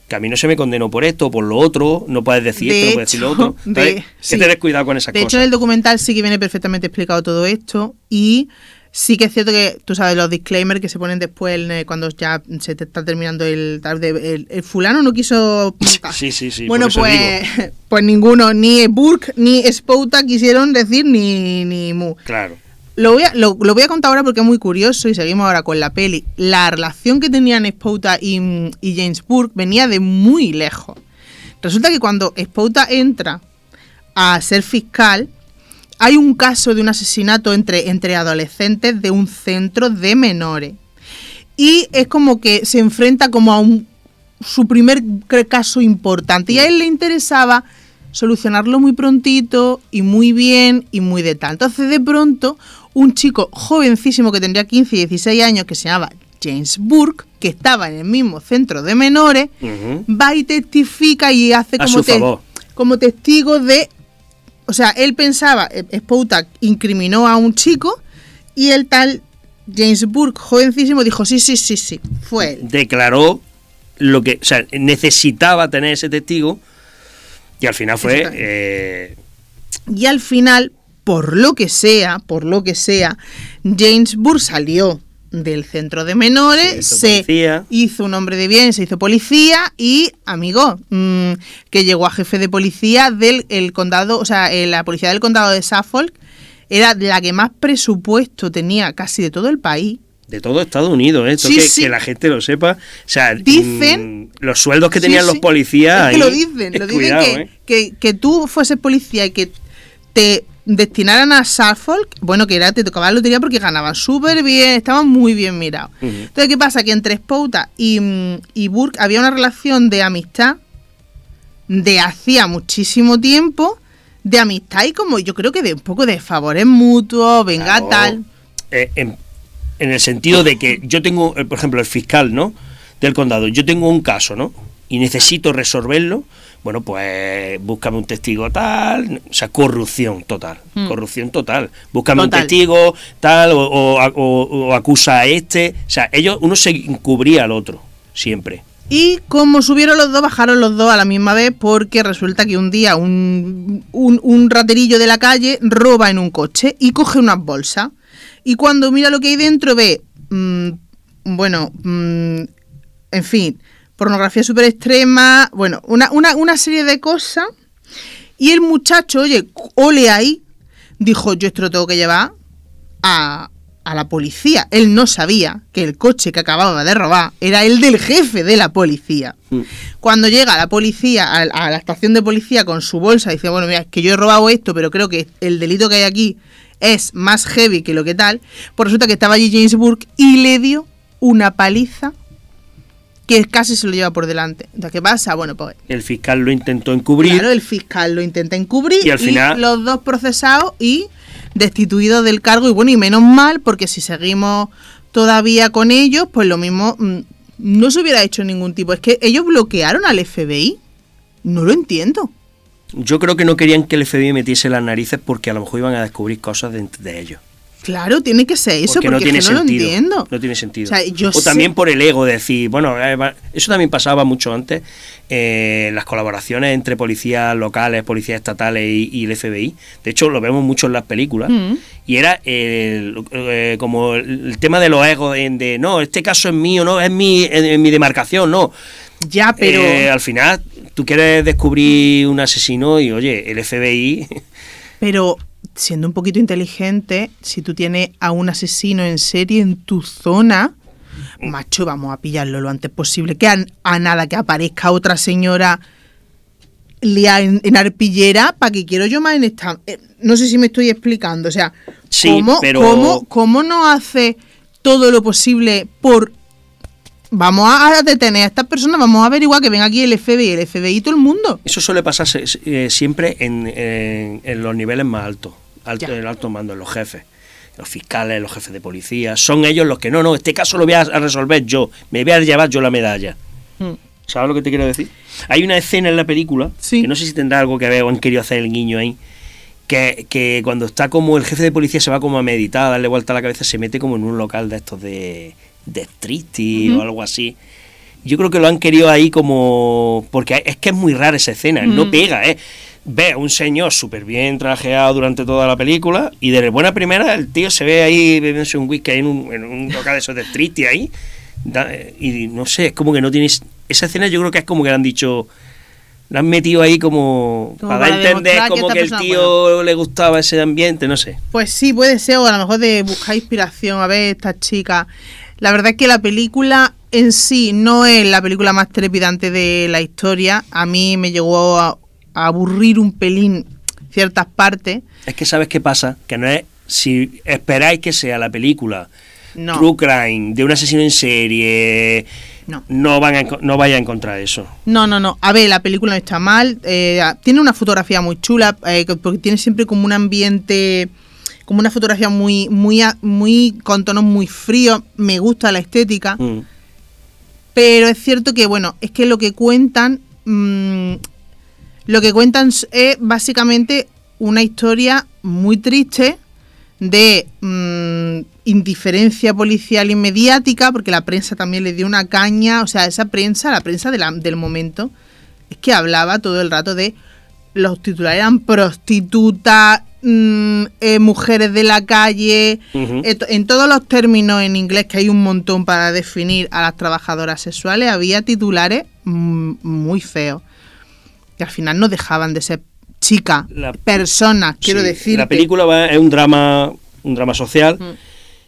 que a mí no se me condenó por esto o por lo otro, no puedes decir esto, no puedes decir lo otro. Entonces, que te des cuidado con esas cosas. De hecho, en el documental sí que viene perfectamente explicado todo esto, y sí que es cierto que, tú sabes, los disclaimers que se ponen después cuando ya se te está terminando el fulano no quiso pintar. Sí. Bueno, por eso digo. pues ninguno, ni Burke ni Spouta quisieron decir ni mu. Claro. Lo voy a contar ahora porque es muy curioso y seguimos ahora con la peli. La relación que tenían Spouta y James Burke venía de muy lejos. Resulta que cuando Spouta entra a ser fiscal, hay un caso de un asesinato entre adolescentes de un centro de menores. Y es como que se enfrenta como a su primer caso importante. Y a él le interesaba solucionarlo muy prontito y muy bien y muy de tal. Entonces, de pronto, un chico jovencísimo que tendría 15 y 16 años, que se llamaba James Burke, que estaba en el mismo centro de menores, va y testifica y hace como testigo de... O sea, él pensaba, Spouta incriminó a un chico y el tal James Burke, jovencísimo, dijo sí, fue él. Declaró lo que... O sea, necesitaba tener ese testigo y al final fue... Y al final, por lo que sea, James Burke salió del centro de menores, se hizo un hombre de bien, se hizo policía y, amigo, que llegó a jefe de policía del condado, o sea, la policía del condado de Suffolk era la que más presupuesto tenía casi de todo el país. De todo Estados Unidos, esto que la gente lo sepa. O sea, dicen los sueldos que tenían los policías... Es que lo dicen cuidado, que tú fueses policía y que te destinaran a Suffolk, bueno, que te tocaba la lotería porque ganaban súper bien, estaban muy bien mirados. Entonces, ¿qué pasa? Que entre Spouta y Burke había una relación de amistad de hacía muchísimo tiempo, de amistad y como yo creo que de un poco de favores mutuos, venga, claro, tal. En el sentido de que yo tengo, por ejemplo, el fiscal, ¿no?, del condado, yo tengo un caso, ¿no?, y necesito resolverlo. Bueno, pues búscame un testigo tal, o sea, corrupción total. Búscame un testigo tal, o acusa a este. O sea, uno se encubría al otro, siempre. Y como subieron los dos, bajaron los dos a la misma vez, porque resulta que un día un raterillo de la calle roba en un coche y coge unas bolsas. Y cuando mira lo que hay dentro ve, en fin, pornografía súper extrema, bueno, una serie de cosas. Y el muchacho, oye, ole ahí, dijo, yo esto lo tengo que llevar a a la policía. Él no sabía que el coche que acababa de robar era el del jefe de la policía. Cuando llega la policía a la estación de policía con su bolsa, dice, bueno, mira, es que yo he robado esto, pero creo que el delito que hay aquí es más heavy que lo que tal. Pues resulta que estaba allí James Burke y le dio una paliza que casi se lo lleva por delante. Entonces, ¿qué pasa? Bueno, pues... El fiscal lo intentó encubrir. Claro, el fiscal lo intenta encubrir y al final los dos procesados y destituidos del cargo. Y bueno, y menos mal, porque si seguimos todavía con ellos, pues lo mismo no se hubiera hecho ningún tipo. Es que ellos bloquearon al FBI. No lo entiendo. Yo creo que no querían que el FBI metiese las narices porque a lo mejor iban a descubrir cosas de ellos. Claro, tiene que ser eso, porque no tiene sentido, no lo entiendo. No tiene sentido. O sea, también por el ego, de decir, bueno, eso también pasaba mucho antes, las colaboraciones entre policías locales, policías estatales y el FBI. De hecho, lo vemos mucho en las películas. Y era como el tema de los egos, de no, este caso es mío, no, es mi demarcación, no. Ya, pero... al final, tú quieres descubrir un asesino y, oye, el FBI... Pero... siendo un poquito inteligente, si tú tienes a un asesino en serie en tu zona, macho, vamos a pillarlo lo antes posible. Que a nada que aparezca otra señora liada en arpillera, ¿para qué quiero yo más en esta? No sé si me estoy explicando. O sea, sí, ¿cómo no hace todo lo posible por... Vamos a detener a estas personas, vamos a averiguar que ven aquí el FBI y todo el mundo? Eso suele pasar siempre en los niveles más altos, en el alto mando, en los jefes, los fiscales, los jefes de policía. Son ellos los que, no, este caso lo voy a resolver yo, me voy a llevar yo la medalla. ¿Sabes lo que te quiero decir? Hay una escena en la película, sí, que no sé si tendrá algo que ver o han querido hacer el guiño ahí, que cuando está como el jefe de policía se va como a meditar, a darle vuelta a la cabeza, se mete como en un local de estos de striptease o algo así. Yo creo que lo han querido ahí como... porque es que es muy rara esa escena, no pega, Ve a un señor súper bien trajeado durante toda la película y de buena primera el tío se ve ahí bebiéndose un whisky en un local de esos de striptease ahí, y no sé, es como que no tienes... Esa escena yo creo que es como que le han dicho... La han metido ahí como para dar a entender como que el tío le gustaba ese ambiente, no sé. Pues sí, puede ser, o a lo mejor de buscar inspiración, a ver, esta chica... La verdad es que la película en sí no es la película más trepidante de la historia. A mí me llegó a aburrir un pelín ciertas partes. Es que ¿sabes qué pasa? Que no es... Si esperáis que sea la película True Crime de un asesino en serie... No vaya a encontrar eso. No. A ver, la película no está mal. Tiene una fotografía muy chula, porque tiene siempre como un ambiente... como una fotografía muy con tonos muy fríos. Me gusta la estética. Pero es cierto que, bueno, es que lo que cuentan es básicamente una historia muy triste de indiferencia policial y mediática, porque la prensa también le dio una caña. O sea, esa prensa, la prensa del momento, es que hablaba todo el rato de... Los titulares eran prostitutas, mujeres de la calle, en todos los términos en inglés, que hay un montón para definir a las trabajadoras sexuales, había titulares muy feos, que al final no dejaban de ser chicas, personas, quiero decir. La película es un drama social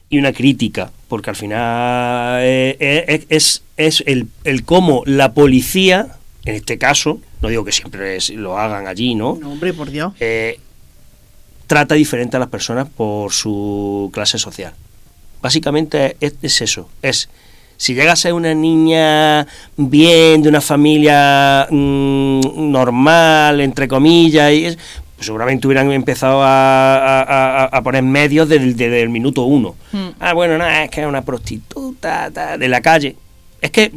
y una crítica, porque al final es el cómo la policía, en este caso, no digo que siempre lo hagan allí, ¿no? No, hombre, por Dios. Trata diferente a las personas por su clase social. Básicamente es eso. Si llega a ser una niña bien, de una familia normal, entre comillas, pues seguramente hubieran empezado a poner medios desde el minuto 1. Bueno, no, es que es una prostituta de la calle. Es que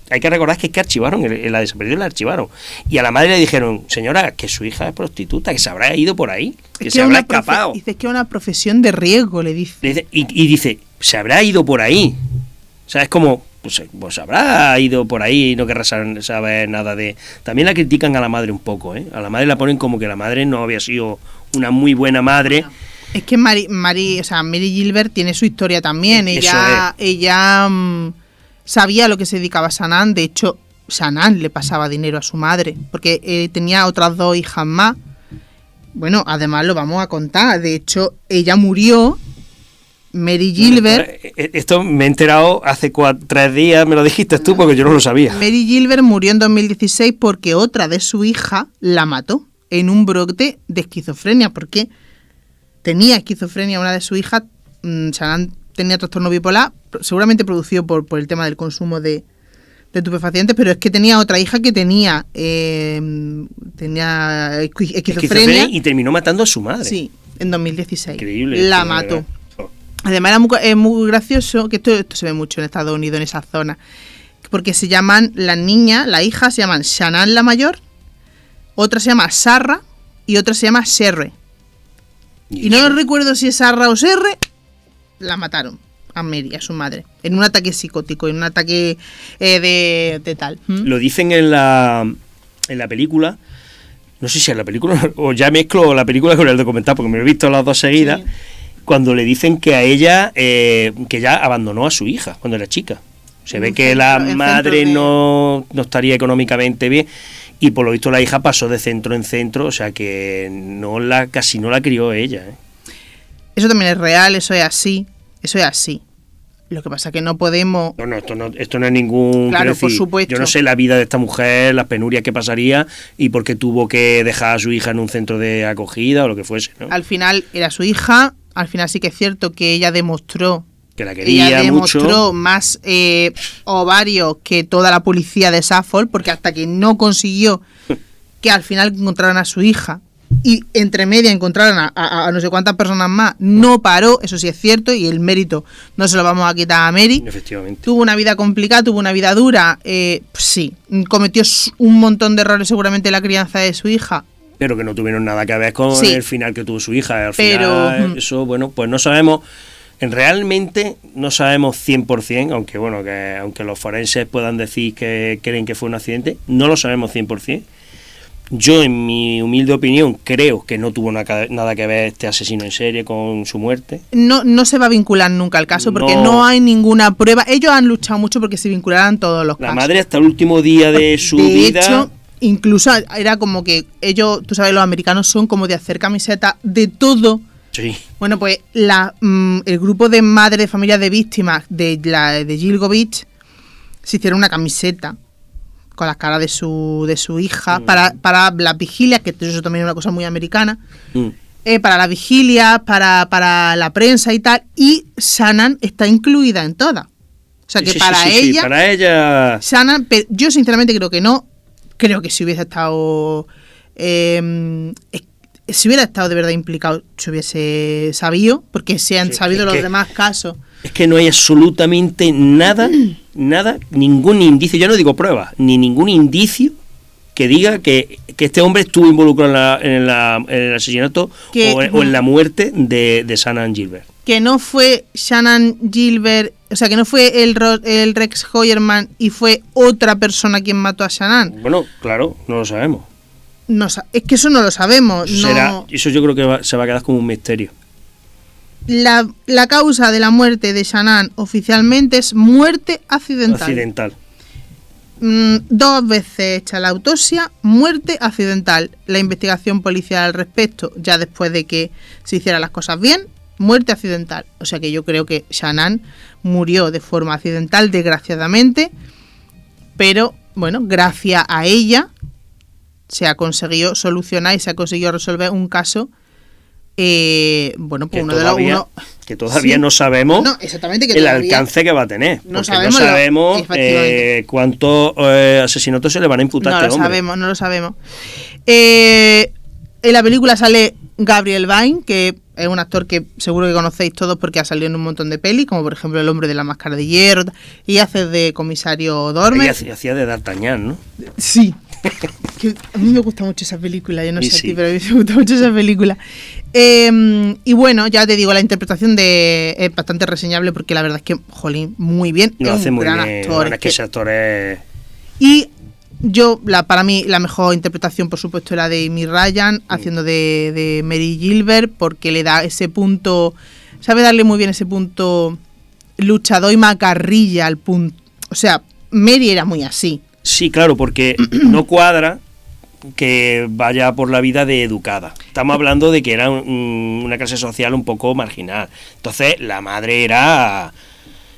hay que recordar que archivaron, la desaparición la archivaron. Y a la madre le dijeron, señora, que su hija es prostituta, que se habrá ido por ahí, que se habrá escapado. Dice que es una profesión de riesgo, le dice. Y dice, se habrá ido por ahí. O sea, es como, pues habrá ido por ahí y no querrá saber nada de... También la critican a la madre un poco, A la madre la ponen como que la madre no había sido una muy buena madre. Bueno, es que Mary Gilbert tiene su historia también. Ella sabía a lo que se dedicaba Sanán. De hecho, Sanán le pasaba dinero a su madre, porque tenía otras 2 hijas más. Bueno, además lo vamos a contar. De hecho, ella murió Mary Gilbert... Esto me he enterado hace 3 días, me lo dijiste tú porque yo no lo sabía. Mary Gilbert murió en 2016 porque otra de su hija la mató en un brote de esquizofrenia, porque tenía esquizofrenia una de sus hijas. Shanann tenía trastorno bipolar, seguramente producido por el tema del consumo de estupefacientes, pero es que tenía otra hija que tenía esquizofrenia y terminó matando a su madre. Sí, en 2016. Increíble. La mató. Además es muy gracioso, que esto se ve mucho en Estados Unidos, en esa zona, porque se llaman, las niñas, las hijas se llaman Shanann la mayor, otra se llama Sarah y otra se llama Sherry. Y no recuerdo si es Sarah o Sherry, la mataron a Mary, a su madre, en un ataque psicótico, en un ataque de tal. Lo dicen en la película, no sé si es la película o ya mezclo la película con el documental, porque me lo he visto las dos seguidas. Sí. Cuando le dicen que a ella, que ya abandonó a su hija cuando era chica. Se ve que la madre no estaría económicamente bien y por lo visto la hija pasó de centro en centro, o sea que casi no la crió ella. Eso también es real, eso es así. Lo que pasa es que no podemos... No, esto no es ningún... Claro, decir, por supuesto. Yo no sé la vida de esta mujer, las penurias que pasaría y por qué tuvo que dejar a su hija en un centro de acogida o lo que fuese, ¿no? Al final era su hija, al final sí que es cierto que ella demostró... Que la quería ella demostró mucho. Más ovarios que toda la policía de Suffolk, porque hasta que no consiguió que al final encontraran a su hija y entre media encontraran a no sé cuántas personas más, no paró, eso sí es cierto, y el mérito no se lo vamos a quitar a Mary. Efectivamente. Tuvo una vida complicada, tuvo una vida dura, sí, cometió un montón de errores seguramente en la crianza de su hija. Pero que no tuvieron nada que ver con el final que tuvo su hija. Al pero, final, eso, bueno, pues no sabemos... Realmente no sabemos 100%, aunque los forenses puedan decir que creen que fue un accidente, no lo sabemos 100%. Yo, en mi humilde opinión, creo que no tuvo nada que ver este asesino en serie con su muerte. No se va a vincular nunca al caso porque no hay ninguna prueba. Ellos han luchado mucho porque se vincularan todos los casos. La madre hasta el último día de su vida... De hecho, incluso era como que ellos, tú sabes, los americanos son como de hacer camisetas de todo. Sí. Bueno, pues el grupo de madres de familias de víctimas de Gilgovich se hicieron una camiseta con las caras de su hija para las vigilias, que eso también es una cosa muy americana, para las vigilias, para la prensa y tal, y Shanann está incluida en todas. O sea que para ella... Shanann, pero yo sinceramente creo que no, creo que si hubiese estado... si hubiera estado de verdad implicado, se hubiese sabido, porque se han sabido los demás casos. Es que no hay absolutamente nada, ningún indicio, yo no digo pruebas, ni ningún indicio que diga que este hombre estuvo involucrado en el asesinato o en la muerte de Shanann Gilbert. Que no fue Shanann Gilbert, o sea, que no fue el Rex Heuermann y fue otra persona quien mató a Shanann. Bueno, claro, no lo sabemos. No, es que eso no lo sabemos. Eso yo creo que se va a quedar como un misterio. La causa de la muerte de Shanann oficialmente es muerte accidental. 2 veces hecha la autopsia, muerte accidental. La investigación policial al respecto, ya después de que se hicieran las cosas bien, muerte accidental. O sea que yo creo que Shanann murió de forma accidental, desgraciadamente, pero bueno, gracias a ella se ha conseguido solucionar y se ha conseguido resolver un caso, bueno, pues que todavía no sabemos el alcance que va a tener. No sabemos cuántos asesinatos se le van a imputar a este hombre. No lo sabemos. En la película sale Gabriel Byrne, que es un actor que seguro que conocéis todos porque ha salido en un montón de pelis, como por ejemplo El hombre de la máscara de hierro, y hace de comisario Dormer. Y hacía de D'Artagnan, ¿no? Sí. Que a mí me gusta mucho esa película, yo no sé a ti, pero a mí me gusta mucho esa película. Y bueno, ya te digo, la interpretación es bastante reseñable porque la verdad es que, jolín, muy bien. Lo hace muy gran bien. Actor. Es que ese actor es... Y para mí, la mejor interpretación, por supuesto, era de Amy Ryan, haciendo de Mary Gilbert, porque le da ese punto, sabe darle muy bien ese punto luchador y macarrilla al punto. O sea, Mary era muy así. Sí, claro, porque no cuadra que vaya por la vida de educada. estamos hablando de que era una clase social un poco marginal. Entonces, la madre era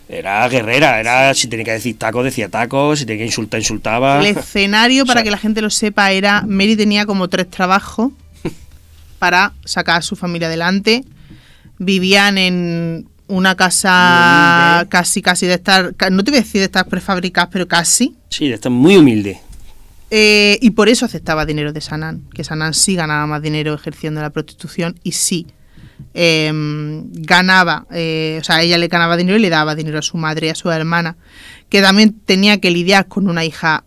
guerrera, si tenía que decir tacos, decía tacos, si tenía que insultar, insultaba. El escenario, para que la gente lo sepa, era... Mary tenía como 3 trabajos para sacar a su familia adelante. Vivían en una casa casi de estar... No te voy a decir de estar prefabricadas, pero casi. Sí, de estar muy humilde. Y por eso aceptaba dinero de Sanán, que Sanán sí ganaba más dinero ejerciendo la prostitución y sí ganaba, o sea, ella le ganaba dinero y le daba dinero a su madre y a su hermana, que también tenía que lidiar con una hija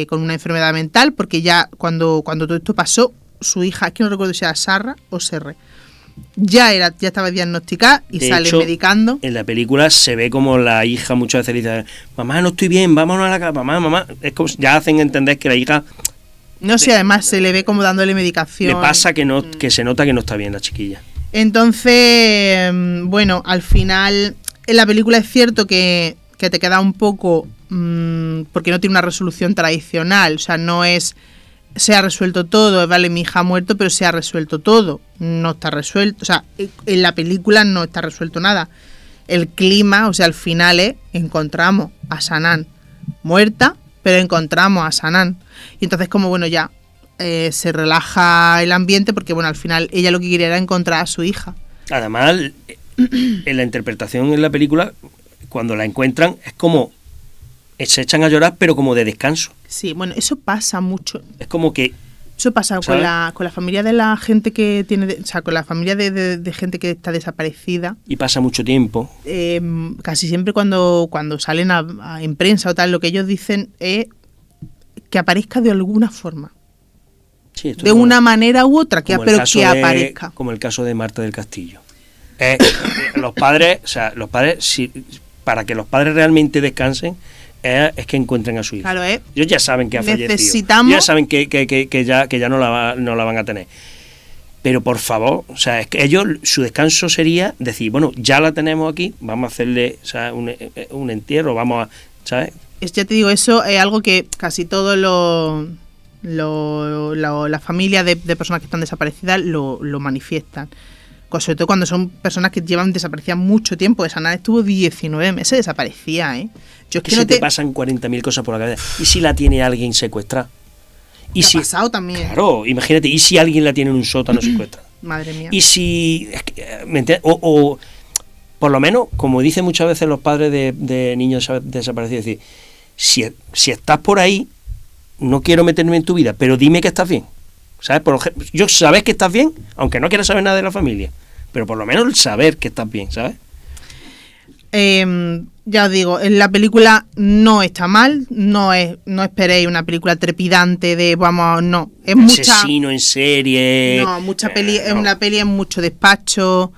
con una enfermedad mental, porque ya cuando todo esto pasó, su hija, es que no recuerdo si era Sarra o Serre, ya estaba diagnosticada y de sale hecho, medicando. En la película se ve como la hija muchas veces le dice, mamá, no estoy bien, vámonos a la casa, mamá. Es como ya hacen entender que la hija... No sé, además se le ve como dándole medicación. Le pasa que se nota que no está bien la chiquilla. Entonces, bueno, al final en la película es cierto que te queda un poco... porque no tiene una resolución tradicional, o sea, no es... Se ha resuelto todo, vale, mi hija ha muerto, pero se ha resuelto todo. No está resuelto, o sea, en la película no está resuelto nada. El clima, o sea, al final encontramos a Sanán muerta, pero encontramos a Sanán. Y entonces como, bueno, ya se relaja el ambiente porque, bueno, al final ella lo que quería era encontrar a su hija. Además, en la interpretación en la película, cuando la encuentran, es como... se echan a llorar, pero como de descanso. Sí, bueno, eso pasa mucho. Es como que... Eso pasa con la familia de la gente que tiene... O sea, con la familia de gente que está desaparecida. Y pasa mucho tiempo. Casi siempre cuando salen en prensa o tal, lo que ellos dicen es que aparezca de alguna forma. Sí, de una manera u otra, pero que aparezca. Como el caso de Marta del Castillo. Los padres, para que los padres realmente descansen, es que encuentren a su hija. Claro, ellos ya saben que ha fallecido. Necesitamos... Ya saben que ya no la van a tener. Pero por favor, o sea, es que ellos, su descanso sería decir, bueno, ya la tenemos aquí, vamos a hacerle, o sea, un entierro, vamos a, ¿sabes? Ya te digo, eso es algo que casi todos las familias de personas que están desaparecidas lo manifiestan. Sobre todo cuando son personas que llevan desaparecidas mucho tiempo. Sanán estuvo 19 meses desaparecida, ¿eh? Yo es que no te pasan 40.000 cosas por la cabeza. ¿Y si la tiene alguien secuestrada? ¿Y si ha pasado también? Claro, imagínate, ¿y si alguien la tiene en un sótano secuestrada? Madre mía. Y si... O por lo menos, como dicen muchas veces los padres de niños desaparecidos, es decir, si estás por ahí, no quiero meterme en tu vida, pero dime que estás bien. ¿Sabes? Yo sabes que estás bien, aunque no quieras saber nada de la familia, pero por lo menos el saber que estás bien, ¿sabes? Ya os digo, la película no está mal, no esperéis una película trepidante de no, es mucha asesino en serie. No, mucha peli, es una peli, es mucho despacho,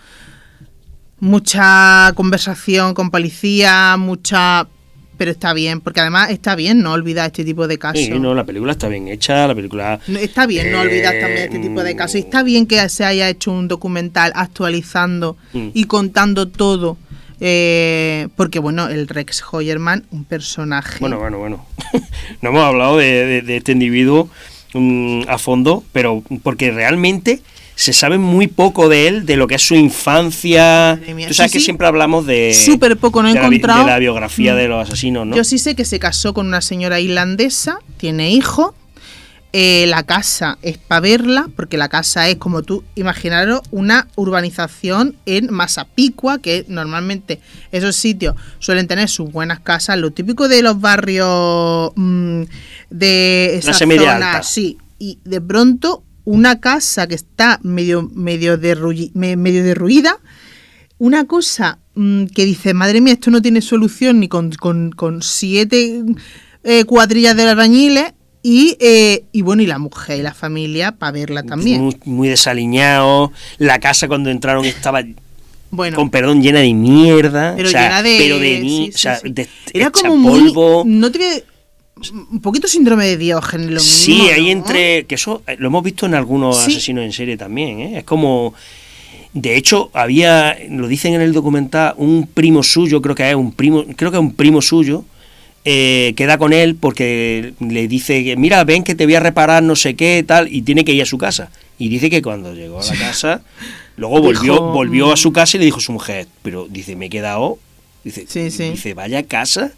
mucha conversación con policía, pero está bien, porque además está bien no olvidar este tipo de casos. Sí, no, la película está bien hecha, la película... Está bien no olvidar también este tipo de casos. Y está bien que se haya hecho un documental actualizando y contando todo, porque, bueno, el Rex Heuermann, un personaje... Bueno. No hemos hablado de este individuo a fondo, pero porque realmente... Se sabe muy poco de él, de lo que es su infancia. Tú sabes que siempre hablamos de... Súper poco, no he encontrado. De la biografía de los asesinos, ¿no? Yo sí sé que se casó con una señora irlandesa, tiene hijos. La casa es para verla, porque la casa es, como tú imaginaros, una urbanización en Massapequa, que normalmente esos sitios suelen tener sus buenas casas, lo típico de los barrios de esa zona. Sí, y de pronto... una casa que está medio derruida, una cosa que dice, madre mía, esto no tiene solución ni con 7 cuadrillas de albañiles, y bueno, y la mujer y la familia para verla también. Muy desaliñado, la casa cuando entraron estaba... Bueno, con perdón, llena de mierda, pero llena de... sí. Era como polvo. No te... Un poquito síndrome de Diógenes, lo mismo. Sí, ahí entre... Que eso lo hemos visto en algunos asesinos en serie también, ¿eh? Es como... De hecho, lo dicen en el documental, un primo suyo, creo que es un primo suyo, queda con él porque le dice, mira, ven que te voy a reparar no sé qué, tal, y tiene que ir a su casa. Y dice que cuando llegó a la casa, luego volvió a su casa y le dijo a su mujer, pero dice, me he quedado, dice, vaya casa,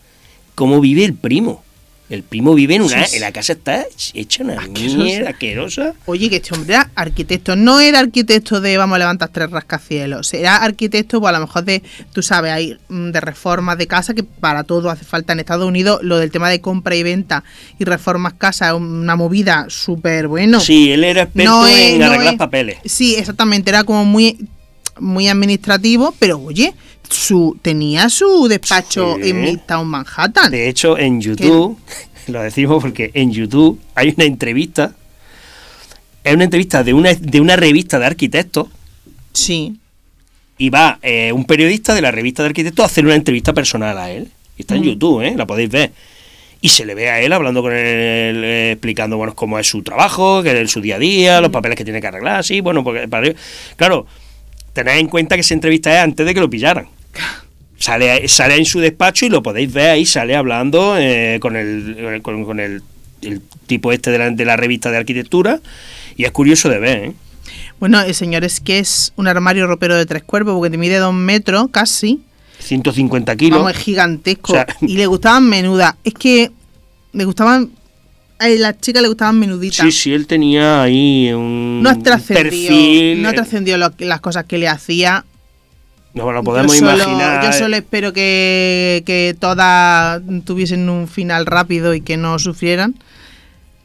¿cómo vive el primo? El primo vive en la casa está hecha una mierda asquerosa. Oye, que este hombre era arquitecto. No era arquitecto de vamos a levantar 3 rascacielos. Era arquitecto, pues a lo mejor de, tú sabes, hay de reformas de casa, que para todo hace falta en Estados Unidos. Lo del tema de compra y venta y reformas casa es una movida súper bueno. Sí, él era experto en arreglar papeles. Sí, exactamente. Era como muy administrativo, pero oye, tenía su despacho en Midtown Manhattan. De hecho, en YouTube, lo decimos porque en YouTube hay una entrevista. Es una entrevista de una revista de arquitectos. Sí. Y va un periodista de la revista de arquitectos a hacer una entrevista personal a él. Y está en YouTube, la podéis ver. Y se le ve a él hablando con él, explicando cómo es su trabajo, que es su día a día, los papeles que tiene que arreglar, así, porque claro, tened en cuenta que esa entrevista es antes de que lo pillaran. Sale en su despacho y lo podéis ver ahí, sale hablando con el tipo este de la revista de arquitectura, y es curioso de ver, ¿eh? Bueno, el señor es que es un armario ropero de 3 cuerpos, porque te mide 2 metros casi. 150 kilos. Vamos, es gigantesco. O sea, y le gustaban menudas. Es que le gustaban... A las chicas le gustaban menuditas. Sí, él tenía ahí un perfil. No trascendió las cosas que le hacía. No, lo podemos imaginar. Yo solo espero que todas tuviesen un final rápido y que no sufrieran.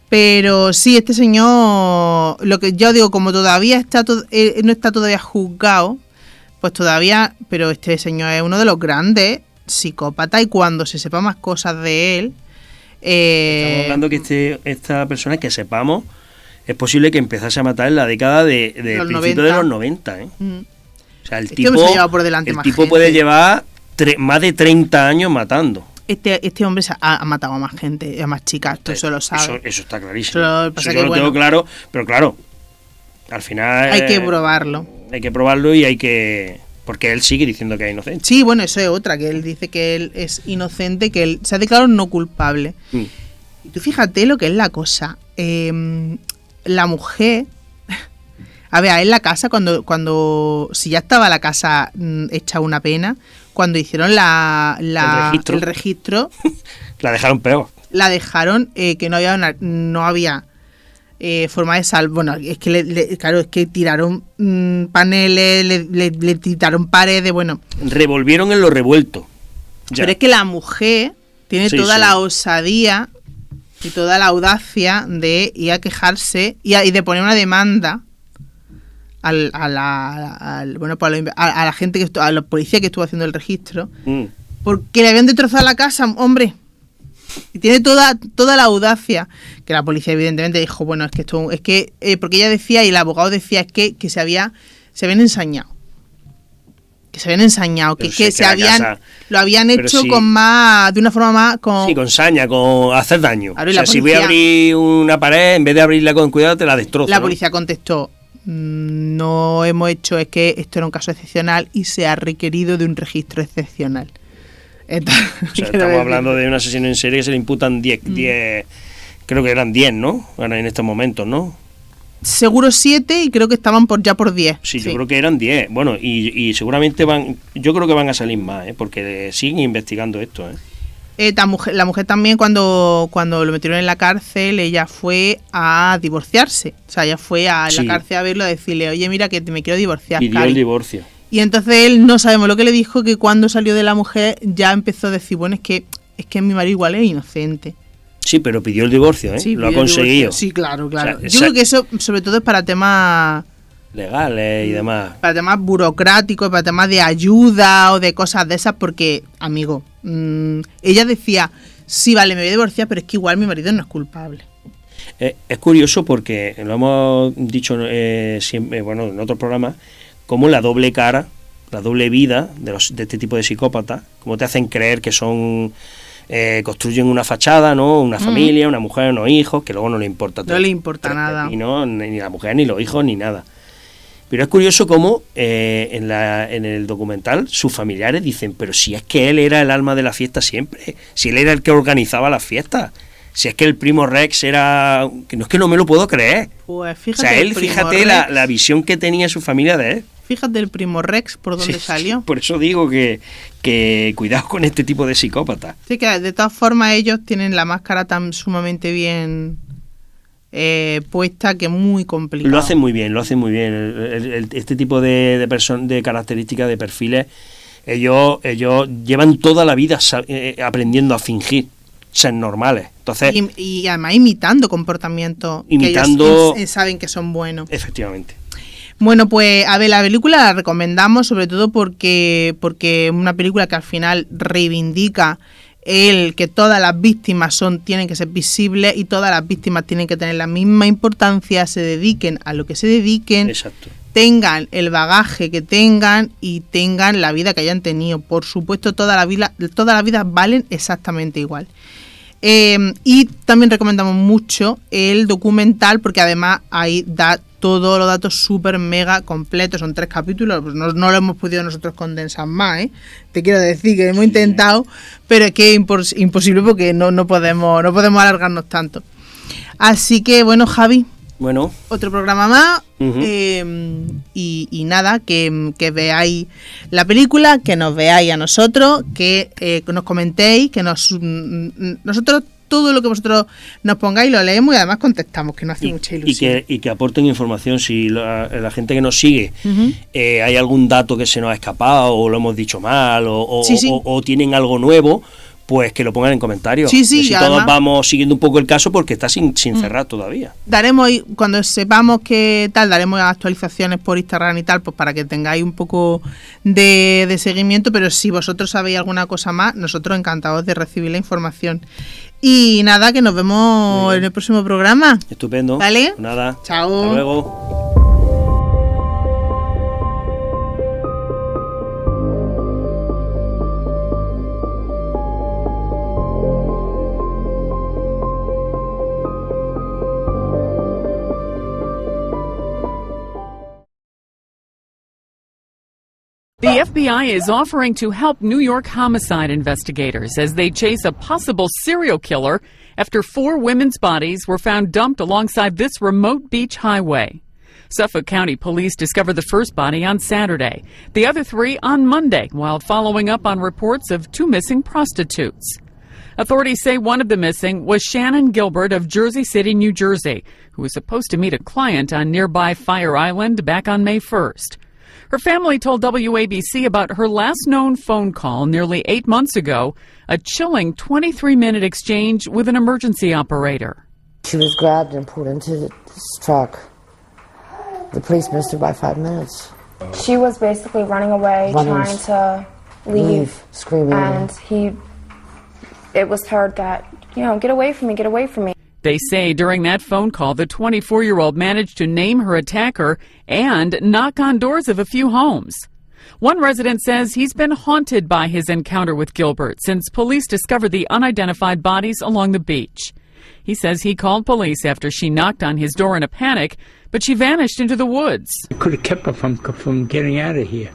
Pero sí, este señor, lo que yo digo, como todavía no está todavía juzgado, pues todavía, pero este señor es uno de los grandes psicópatas, y cuando se sepa más cosas de él... Estamos hablando que esta persona, que sepamos, es posible que empezase a matar en la década de principios de los 90, ¿eh? O sea, el tipo puede llevar más de 30 años matando. Este hombre ha matado a más gente, a más chicas, tú eso lo sabes. Eso está clarísimo. Eso yo lo tengo claro, pero claro, al final... Hay que probarlo. Hay que probarlo y hay que... Porque él sigue diciendo que es inocente. Sí, bueno, eso es otra, que él dice que él es inocente, que él se ha declarado no culpable. Y tú fíjate lo que es la cosa. La mujer... A ver, en la casa, cuando si ya estaba la casa hecha una pena, cuando hicieron el registro la dejaron peor. La dejaron que no había forma de salvar. Bueno, es que claro, es que tiraron paneles, le tiraron paredes, bueno. Revolvieron en lo revuelto. Ya. Pero es que la mujer tiene toda la osadía y toda la audacia de ir a quejarse y de poner una demanda a la gente a los policías que estuvo haciendo el registro, porque le habían destrozado la casa, hombre. Y tiene toda la audacia, que la policía evidentemente dijo, bueno, es que esto es que porque ella decía y el abogado decía que se habían ensañado. Que se habían ensañado, que lo habían hecho de una forma más con saña, con hacer daño. Claro, o sea, si voy a abrir una pared, en vez de abrirla con cuidado, te la destrozo. La policía contestó: no hemos hecho, es que esto era un caso excepcional y se ha requerido de un registro excepcional. Estamos hablando de un asesino en serie que se le imputan 10, creo que eran 10, ¿no? Ahora en estos momentos, ¿no? Seguro 7 y creo que estaban ya por 10. Sí, yo creo que eran 10. Bueno, y seguramente yo creo que van a salir más, porque siguen investigando esto, La mujer también, cuando lo metieron en la cárcel, ella fue a divorciarse. O sea, ella fue a la cárcel a verlo, a decirle, oye, mira, que me quiero divorciar. Pidió el divorcio. Y entonces él, no sabemos lo que le dijo, que cuando salió de la mujer ya empezó a decir, bueno, es que mi marido igual es inocente. Sí, pero pidió el divorcio, Sí, lo ha conseguido. Sí, claro. O sea, yo creo que eso sobre todo es para temas legales y demás. Para temas burocráticos, para temas de ayuda o de cosas de esas, porque, amigo, ella decía, sí, vale, me voy a divorciar, pero es que igual mi marido no es culpable. Es curioso porque lo hemos dicho siempre, en otros programas, como la doble cara, la doble vida de este tipo de psicópatas, como te hacen creer que son... construyen una fachada, ¿no? Una familia, una mujer, unos hijos, que luego no le importa todo. No le importa nada. Ni la mujer, ni los hijos, ni nada. Pero es curioso cómo en el documental sus familiares dicen, pero si es que él era el alma de la fiesta siempre, si él era el que organizaba las fiestas, Si es que el primo Rex era... que no me lo puedo creer. Pues fíjate, o sea, él, fíjate la visión que tenía su familia de él. Fíjate el primo Rex por dónde salió. Por eso digo que cuidado con este tipo de psicópatas. Sí, que de todas formas ellos tienen la máscara tan sumamente bien puesta que es muy complicado. Lo hacen muy bien. Este tipo de características, de perfiles, ellos llevan toda la vida aprendiendo a fingir, ser normales. Entonces, y además imitando comportamientos que ellos saben que son buenos. Efectivamente. Bueno, pues a ver, la película la recomendamos sobre todo porque es una película que al final reivindica que todas las víctimas tienen que ser visibles y todas las víctimas tienen que tener la misma importancia, se dediquen a lo que se dediquen. Exacto. Tengan el bagaje que tengan y tengan la vida que hayan tenido. Por supuesto, todas las vidas valen exactamente igual. Y también recomendamos mucho el documental porque además ahí da todos los datos súper mega completos. Son 3 capítulos, pues no lo hemos podido nosotros condensar más, ¿eh? Te quiero decir que hemos intentado, pero es que es imposible porque no podemos alargarnos tanto. Así que bueno, Javi, otro programa más. Y nada, que veáis la película, que nos veáis a nosotros, que nos comentéis, que nosotros todo lo que vosotros nos pongáis lo leemos y además contestamos, que nos hace mucha ilusión. Y que aporten información. Si la gente que nos sigue hay algún dato que se nos ha escapado o lo hemos dicho mal o tienen algo nuevo, pues que lo pongan en comentarios. Sí, todos vamos siguiendo un poco el caso porque está sin cerrar todavía. Daremos, cuando sepamos qué tal, daremos actualizaciones por Instagram y tal, pues para que tengáis un poco de seguimiento, pero si vosotros sabéis alguna cosa más, nosotros encantados de recibir la información. Y nada, que nos vemos en el próximo programa. Estupendo. ¿Vale? Nada. Chao. Hasta luego. The FBI is offering to help New York homicide investigators as they chase a possible serial killer after 4 women's bodies were found dumped alongside this remote beach highway. Suffolk County Police discovered the first body on Saturday, the other 3 on Monday, while following up on reports of 2 missing prostitutes. Authorities say one of the missing was Shannon Gilbert of Jersey City, New Jersey, who was supposed to meet a client on nearby Fire Island back on May 1st. Her family told WABC about her last known phone call nearly 8 months ago, a chilling 23-minute exchange with an emergency operator. She was grabbed and pulled into this truck. The police missed her by 5 minutes. She was basically running away, trying to leave, screaming. And it was heard that, get away from me, get away from me. They say during that phone call, the 24-year-old managed to name her attacker and knock on doors of a few homes. One resident says he's been haunted by his encounter with Gilbert since police discovered the unidentified bodies along the beach. He says he called police after she knocked on his door in a panic, but she vanished into the woods. It could have kept her from getting out of here.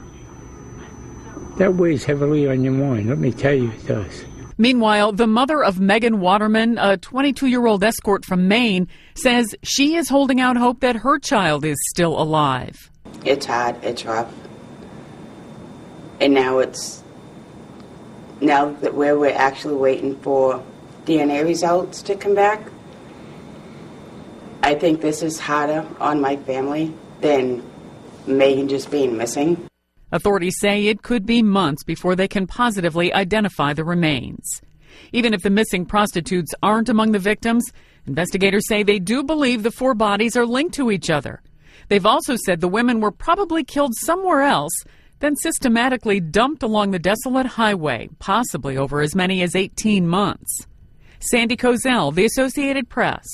That weighs heavily on your mind, let me tell you it does. Meanwhile, the mother of Megan Waterman, a 22-year-old escort from Maine, says she is holding out hope that her child is still alive. It's hard, it's rough. And now that we're actually waiting for DNA results to come back, I think this is harder on my family than Megan just being missing. Authorities say it could be months before they can positively identify the remains. Even if the missing prostitutes aren't among the victims, investigators say they do believe the 4 bodies are linked to each other. They've also said the women were probably killed somewhere else, then systematically dumped along the desolate highway, possibly over as many as 18 months. Sandy Kozel, The Associated Press.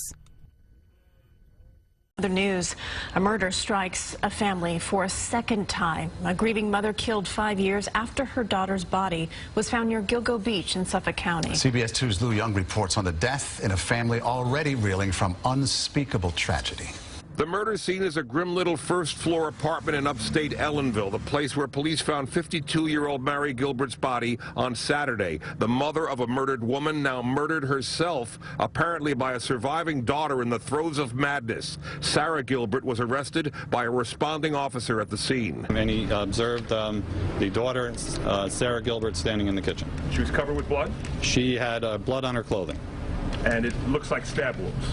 Other news, a murder strikes a family for a second time. A grieving mother killed 5 years after her daughter's body was found near Gilgo Beach in Suffolk County. CBS 2's Lou Young reports on the death in a family already reeling from unspeakable tragedy. The murder scene is a grim little first-floor apartment in upstate Ellenville, the place where police found 52-year-old Mary Gilbert's body on Saturday. The mother of a murdered woman now murdered herself, apparently by a surviving daughter in the throes of madness. Sarah Gilbert was arrested by a responding officer at the scene. And he observed the daughter, Sarah Gilbert, standing in the kitchen. She was covered with blood? She had blood on her clothing. And it looks like stab wounds.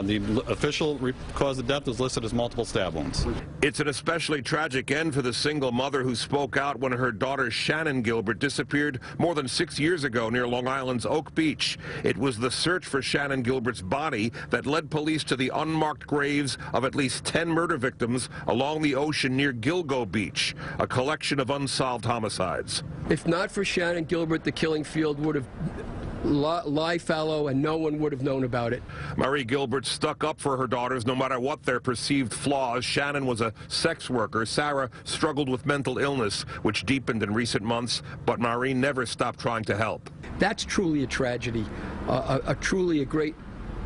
The official cause of death was listed as multiple stab wounds. It's an especially tragic end for the single mother who spoke out when her daughter Shannon Gilbert disappeared more than 6 years ago near Long Island's Oak Beach. It was the search for Shannon Gilbert's body that led police to the unmarked graves of at least 10 murder victims along the ocean near Gilgo Beach, a collection of unsolved homicides. If not for Shannon Gilbert, the killing field would have lie fallow and no one would have known about it. Marie Gilbert stuck up for her daughters no matter what their perceived flaws. Shannon was a sex worker. Sarah struggled with mental illness, which deepened in recent months, but Marie never stopped trying to help. That's truly a tragedy, truly a great,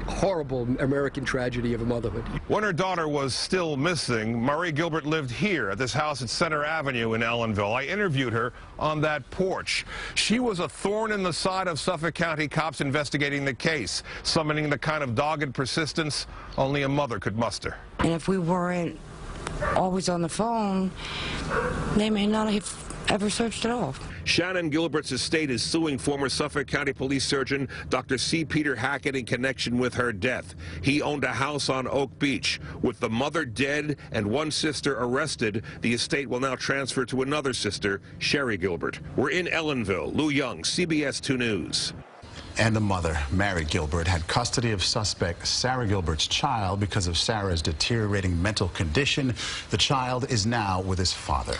horrible American tragedy of motherhood. When her daughter was still missing, Marie Gilbert lived here at this house at Center Avenue in Ellenville. I interviewed her on that porch. She was a thorn in the side of Suffolk County cops investigating the case, summoning the kind of dogged persistence only a mother could muster. And if we weren't always on the phone, they may not have ever searched at all. Shannon Gilbert's estate is suing former Suffolk County Police Surgeon Dr. C. Peter Hackett in connection with her death. He owned a house on Oak Beach. With the mother dead and one sister arrested, the estate will now transfer to another sister, Sherry Gilbert. We're in Ellenville. Lou Young, CBS 2 News. And the mother, Mary Gilbert, had custody of suspect Sarah Gilbert's child because of Sarah's deteriorating mental condition. The child is now with his father.